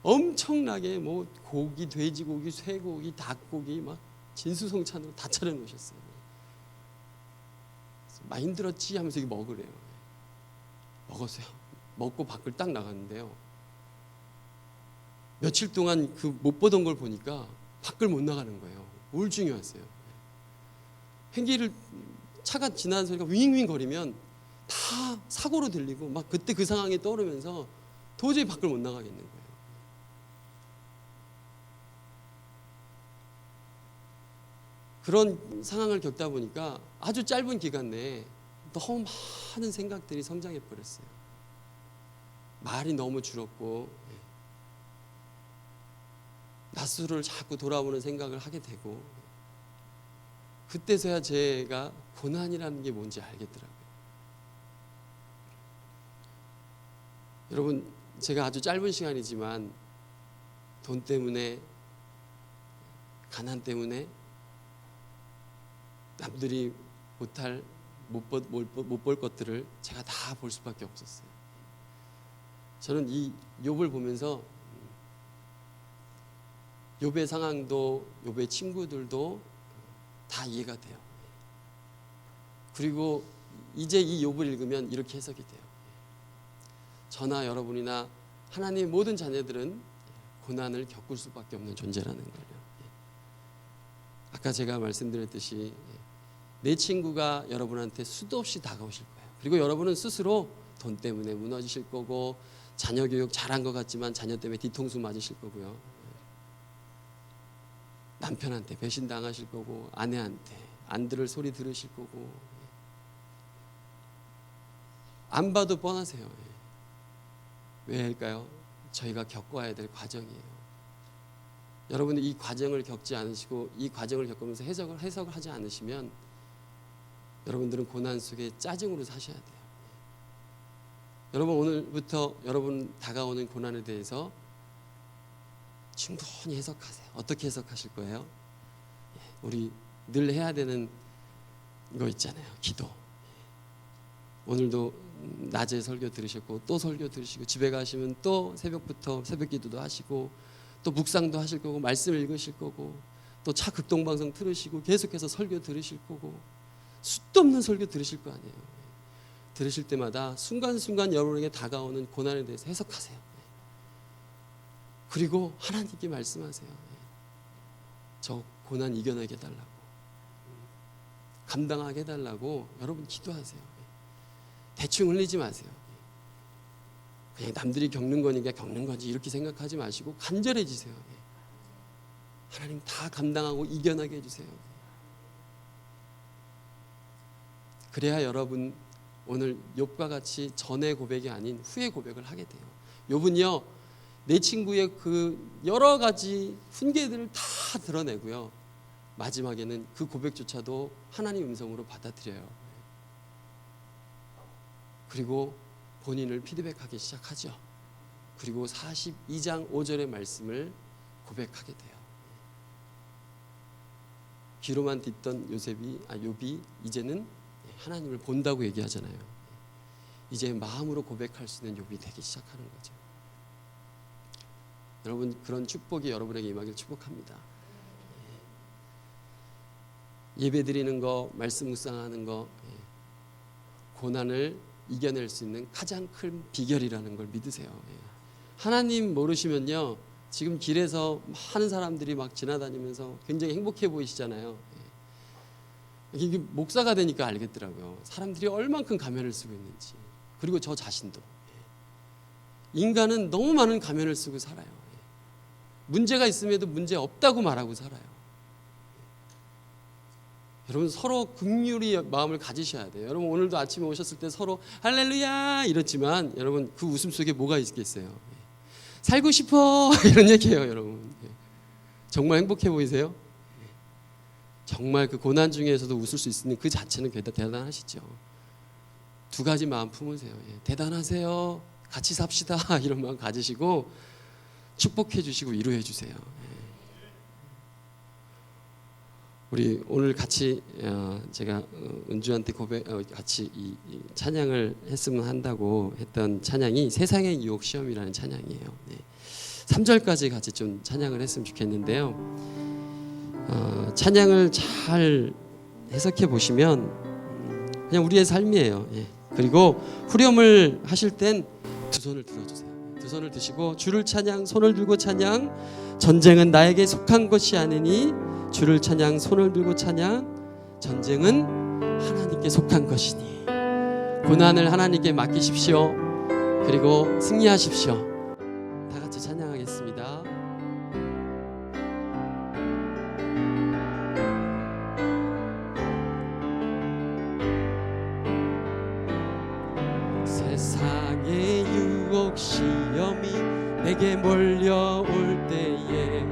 엄청나게 뭐 고기, 돼지고기, 쇠고기, 닭고기 막 진수성찬으로 다 차려놓으셨어요. 많이 힘들었지 하면서 이거 먹으래요. 먹었어요. 먹고 밖을 딱 나갔는데요. 며칠 동안 그 못 보던 걸 보니까 밖을 못 나가는 거예요. 우울증이 왔어요. 횡기를 차가 지나는 소리가 윙윙 거리면 다 사고로 들리고 막 그때 그 상황이 떠오르면서 도저히 밖을 못 나가겠는 거예요. 그런 상황을 겪다 보니까 아주 짧은 기간 내에 너무 많은 생각들이 성장해 버렸어요. 말이 너무 줄었고 낯수를 자꾸 돌아보는 생각을 하게 되고 그때서야 제가 고난이라는 게 뭔지 알겠더라고요. 여러분, 제가 아주 짧은 시간이지만 돈 때문에, 가난 때문에 남들이 못 볼 것들을 제가 다 볼 수밖에 없었어요. 저는 이 욥을 보면서 욥의 상황도 욥의 친구들도 다 이해가 돼요. 그리고 이제 이 욥을 읽으면 이렇게 해석이 돼요. 저나 여러분이나 하나님의 모든 자녀들은 고난을 겪을 수밖에 없는 존재라는 거예요. 아까 제가 말씀드렸듯이 내 친구가 여러분한테 수도 없이 다가오실 거예요. 그리고 여러분은 스스로 돈 때문에 무너지실 거고 자녀 교육 잘한 것 같지만 자녀 때문에 뒤통수 맞으실 거고요. 남편한테 배신당하실 거고, 아내한테 안 들을 소리 들으실 거고, 안 봐도 뻔하세요. 왜일까요? 저희가 겪어야 될 과정이에요. 여러분이 이 과정을 겪지 않으시고 이 과정을 겪으면서 해석을 하지 않으시면 여러분들은 고난 속에 짜증으로 사셔야 돼요. 여러분, 오늘부터 여러분 다가오는 고난에 대해서 충분히 해석하세요. 어떻게 해석하실 거예요? 우리 늘 해야 되는 거 있잖아요. 기도. 오늘도 낮에 설교 들으셨고 또 설교 들으시고 집에 가시면 또 새벽부터 새벽 기도도 하시고 또 묵상도 하실 거고 말씀 읽으실 거고 또 차 극동방송 틀으시고 계속해서 설교 들으실 거고 수도 없는 설교 들으실 거 아니에요. 들으실 때마다 순간순간 여러분에게 다가오는 고난에 대해서 해석하세요. 그리고 하나님께 말씀하세요. 저 고난 이겨내게 해달라고, 감당하게 해달라고 여러분 기도하세요. 대충 흘리지 마세요. 그냥 남들이 겪는 거니까 겪는 거지 이렇게 생각하지 마시고 간절해지세요. 하나님 다 감당하고 이겨나게 해주세요. 그래야 여러분 오늘 욥과 같이 전의 고백이 아닌 후의 고백을 하게 돼요. 욥은요, 내 친구의 그 여러 가지 훈계들을 다 드러내고요, 마지막에는 그 고백조차도 하나님 음성으로 받아들여요. 그리고 본인을 피드백하기 시작하죠. 그리고 42장 5절의 말씀을 고백하게 돼요. 귀로만 듣던 욥이 이제는 하나님을 본다고 얘기하잖아요. 이제 마음으로 고백할 수 있는 욥이 되기 시작하는 거죠. 여러분, 그런 축복이 여러분에게 임하길 축복합니다. 예배 드리는 거, 말씀 묵상하는 거, 고난을 이겨낼 수 있는 가장 큰 비결이라는 걸 믿으세요. 하나님 모르시면요, 지금 길에서 많은 사람들이 막 지나다니면서 굉장히 행복해 보이시잖아요. 이게 목사가 되니까 알겠더라고요. 사람들이 얼만큼 가면을 쓰고 있는지. 그리고 저 자신도. 인간은 너무 많은 가면을 쓰고 살아요. 문제가 있음에도 문제 없다고 말하고 살아요. 여러분, 서로 긍휼히 마음을 가지셔야 돼요. 여러분, 오늘도 아침에 오셨을 때 서로 할렐루야 이랬지만 여러분, 그 웃음 속에 뭐가 있겠어요? 살고 싶어 이런 얘기예요. 여러분, 정말 행복해 보이세요? 정말 그 고난 중에서도 웃을 수 있는 그 자체는 대단하시죠. 두 가지 마음 품으세요. 대단하세요. 같이 삽시다 이런 마음 가지시고 축복해 주시고 위로해 주세요. 우리 오늘 같이 제가 은주한테 같이 이 찬양을 했으면 한다고 했던 찬양이 세상의 유혹 시험이라는 찬양이에요. 3절까지 같이 좀 찬양을 했으면 좋겠는데요. 찬양을 잘 해석해 보시면 그냥 우리의 삶이에요. 그리고 후렴을 하실 땐 두 손을 들어주세요. 두 손을 드시고 주를 찬양, 손을 들고 찬양. 전쟁은 나에게 속한 것이 아니니 주를 찬양, 손을 들고 찬양. 전쟁은 하나님께 속한 것이니 고난을 하나님께 맡기십시오. 그리고 승리하십시오. 다 같이 찬양하겠습니다. 세상의 유혹 시험이 내게 몰려올 때에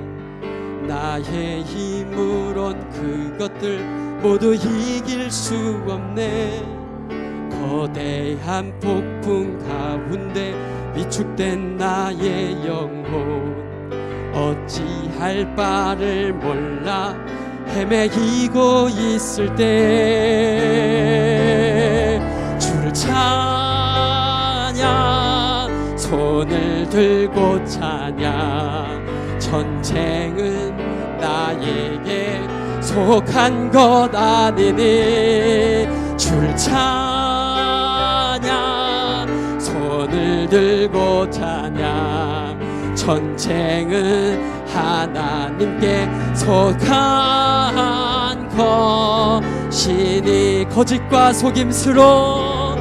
나의 힘으론 그것들 모두 이길 수 없네. 거대한 폭풍 가운데 위축된 나의 영혼 어찌할 바를 몰라 헤매이고 있을 때 주를 찬양, 손을 들고 찬양. 전쟁은 나에게 속한 것 아니니 주를 찬양, 손을 들고 찬양. 전쟁은 하나님께 속한 것이니 거짓과 속임수로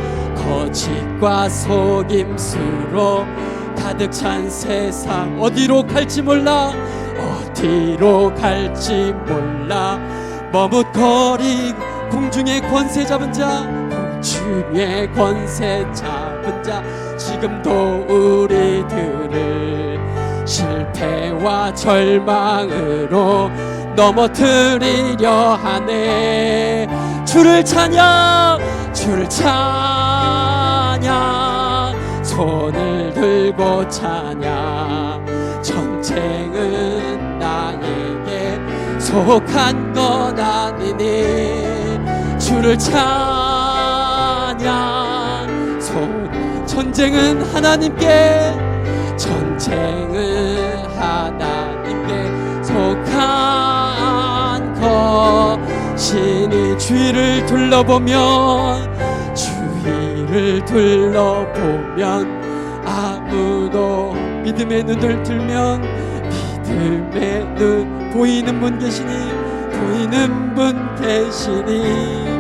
거짓과 속임수로 가득 찬 세상, 어디로 갈지 몰라, 어디로 갈지 몰라. 머뭇거리고 공중의 권세 잡은 자, 공중의 권세 잡은 자, 지금도 우리들을 실패와 절망으로 넘어뜨리려 하네. 주를 찬양, 주를 찬양, 손을 들고 찬양. 전쟁은 나에게 속한 건 아니니 주를 찬양. 전쟁은 하나님께, 전쟁은 하나님께 속한 것이니. 주위를 둘러보면, 주위를 둘러보면 아무도, 믿음의 눈을 들면 믿음의 눈, 보이는 분 계시니, 보이는 분 계시니.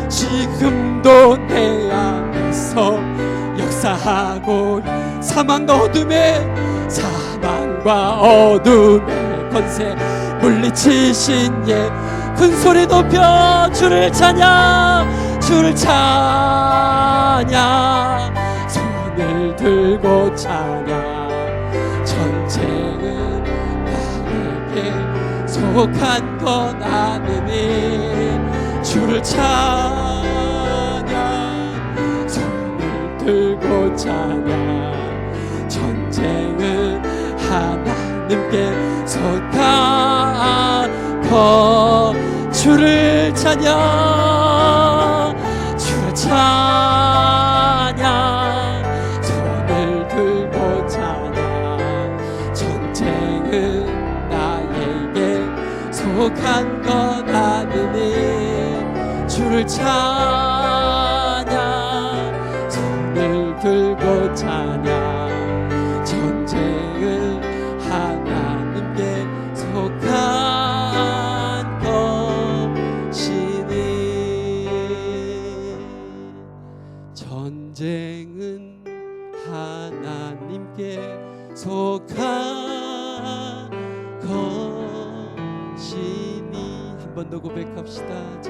지금도 내 안에서 역사하고 사망과 어둠의 권세 물리치신 예 큰소리 높여 주를 찬양, 주를 찬양. 손을 들고 찬양. 전쟁은 나에게 속한 건 아니니 주를 찬양. 손을 들고 찬양. 전쟁은 하나님께 속한 것. 주를 찬양, 주를 찬양. 손을 들고 찬양. 전쟁은 나에게 속한 건 아니니 주를 찬양. 손을 들고 찬양. 전쟁은 하나님께 속한 것이니. 전쟁은 하나님께 속한 것이니. 한 번 더 고백합시다.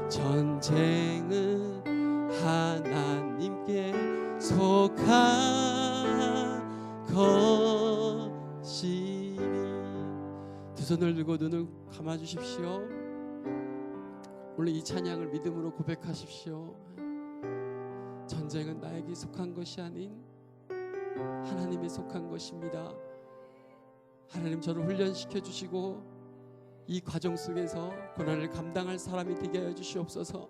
전쟁은 하나님께 속한 것이니. 두 손을 들고 눈을 감아주십시오. 오늘 이 찬양을 믿음으로 고백하십시오. 전쟁은 나에게 속한 것이 아닌 하나님이 속한 것입니다. 하나님, 저를 훈련시켜 주시고 이 과정 속에서 고난을 감당할 사람이 되게 하여 주시옵소서.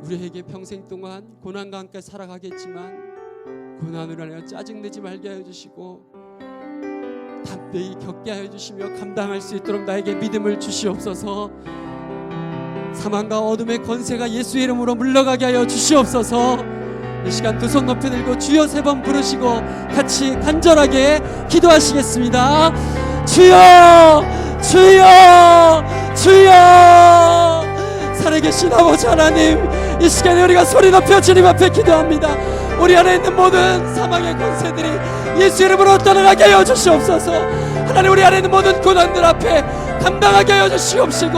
우리에게 평생 동안 고난과 함께 살아가겠지만 고난으로 인하여 짜증내지 말게 하여 주시고 담대히 겪게 하여 주시며 감당할 수 있도록 나에게 믿음을 주시옵소서. 사망과 어둠의 권세가 예수의 이름으로 물러가게 하여 주시옵소서. 이 시간 두 손 높이 들고 주여 세 번 부르시고 같이 간절하게 기도하시겠습니다. 주여, 주여, 주여. 살아계신 아버지 하나님, 이 시간에 우리가 소리 높여 주님 앞에 기도합니다. 우리 안에 있는 모든 사망의 권세들이 예수 이름으로 떠나가게 하여 주시옵소서. 하나님, 우리 안에 있는 모든 고난들 앞에 감당하게 하여 주시옵시고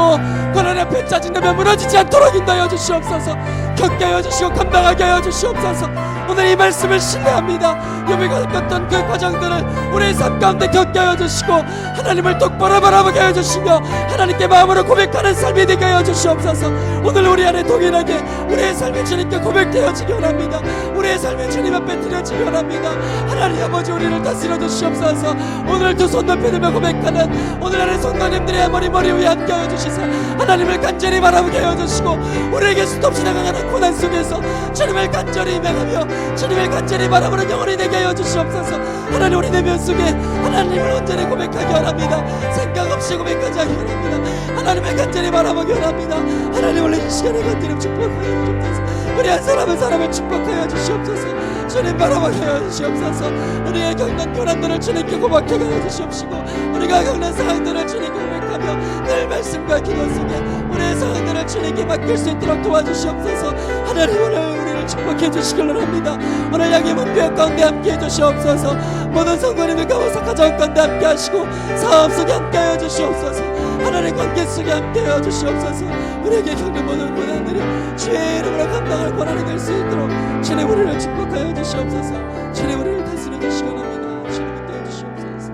고난 앞에 짜증내며 무너지지 않도록 인도하여 주시옵소서. 겪게 하여 주시고 감당하게 하여 주시옵소서. 오늘 이 말씀을 신뢰합니다. 욥이가 겪었던 그 과정들을 우리의 삶 가운데 겪게 하여 주시고 하나님을 똑바로 바라보게 하여 주시며 하나님께 마음으로 고백하는 삶이 되게 하여 주시옵소서. 오늘 우리 안에 동일하게 우리의 삶이 주님께 고백되어지기 원합니다. 우리의 삶이 주님 앞에 드려지기 원합니다. 하나님 아버지, 우리를 다스려 주시옵소서. 오늘 두 손 높이 들며 고백하는 오늘 안에 성도님들의 머리 위에 함께 하여 주시사 하나님을 간절히 바라보게 하여 주시고 우리에게 수없이 나가는 고난 속에서 주님을 간절히 매하며 주님을 간절히 바라보는 영혼이 되게 하여 주시옵소서. 하나님, 우리 내면 속에 하나님을 온전히 고백하기 원합니다. 생각 없이 고백하지 않기 원합니다. 하나님을 간절히 바라보기 원합니다. 하나님, 오늘 이 시간에 간절히 축복하여 주옵소서. 우리 한 사람은 사람을 축복하여 주시옵소서. 주님 바라보게 하여 주시옵소서. 우리의 겪는 고난들을 주님께 고백하게 하여 주시옵시고 우리가 겪는 상황들을 주님께 고백하며 늘 말씀과 기도 속에 우리의 상황들을 영광을 주님께 맡길 수 있도록 도와주시옵소서. 하나님 오늘 우리를 축복해 주시길 원합니다. 오늘 양해문 교회 가운데 함께해 주시옵소서. 모든 성도님들 가운데 가정 가운데 함께 하시고 사업 속에 함께하여 주시옵소서. 하나님 관계 속에 함께하여 주시옵소서. 우리에게 겪는 모든 고난들을 주의 이름으로 감당할 권한이 될 수 있도록 주님 우리를 축복하여 주시옵소서. 주님 우리를 다스려 주시기 원합니다. 주님 인도해 주시옵소서.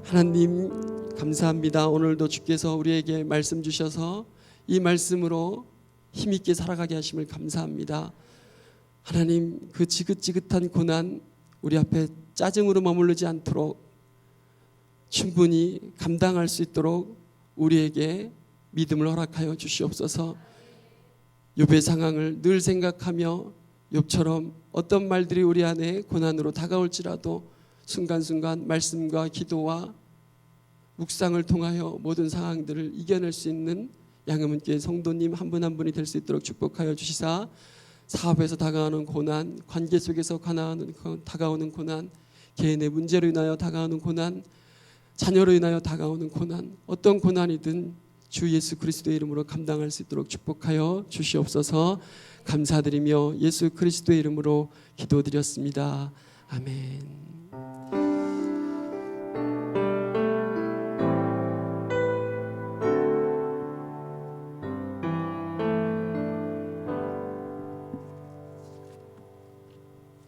하나님 감사합니다. 오늘도 주께서 우리에게 말씀 주셔서 이 말씀으로 힘있게 살아가게 하심을 감사합니다. 하나님 그 지긋지긋한 고난 우리 앞에 짜증으로 머무르지 않도록 충분히 감당할 수 있도록 우리에게 믿음을 허락하여 주시옵소서. 욥의 상황을 늘 생각하며 욥처럼 어떤 말들이 우리 안에 고난으로 다가올지라도 순간순간 말씀과 기도와 묵상을 통하여 모든 상황들을 이겨낼 수 있는 양해문교회 성도님 한 분 한 분이 될 수 있도록 축복하여 주시사, 사업에서 다가오는 고난, 관계 속에서 다가오는 고난, 개인의 문제로 인하여 다가오는 고난, 자녀로 인하여 다가오는 고난, 어떤 고난이든 주 예수 그리스도의 이름으로 감당할 수 있도록 축복하여 주시옵소서. 감사드리며 예수 그리스도의 이름으로 기도드렸습니다. 아멘.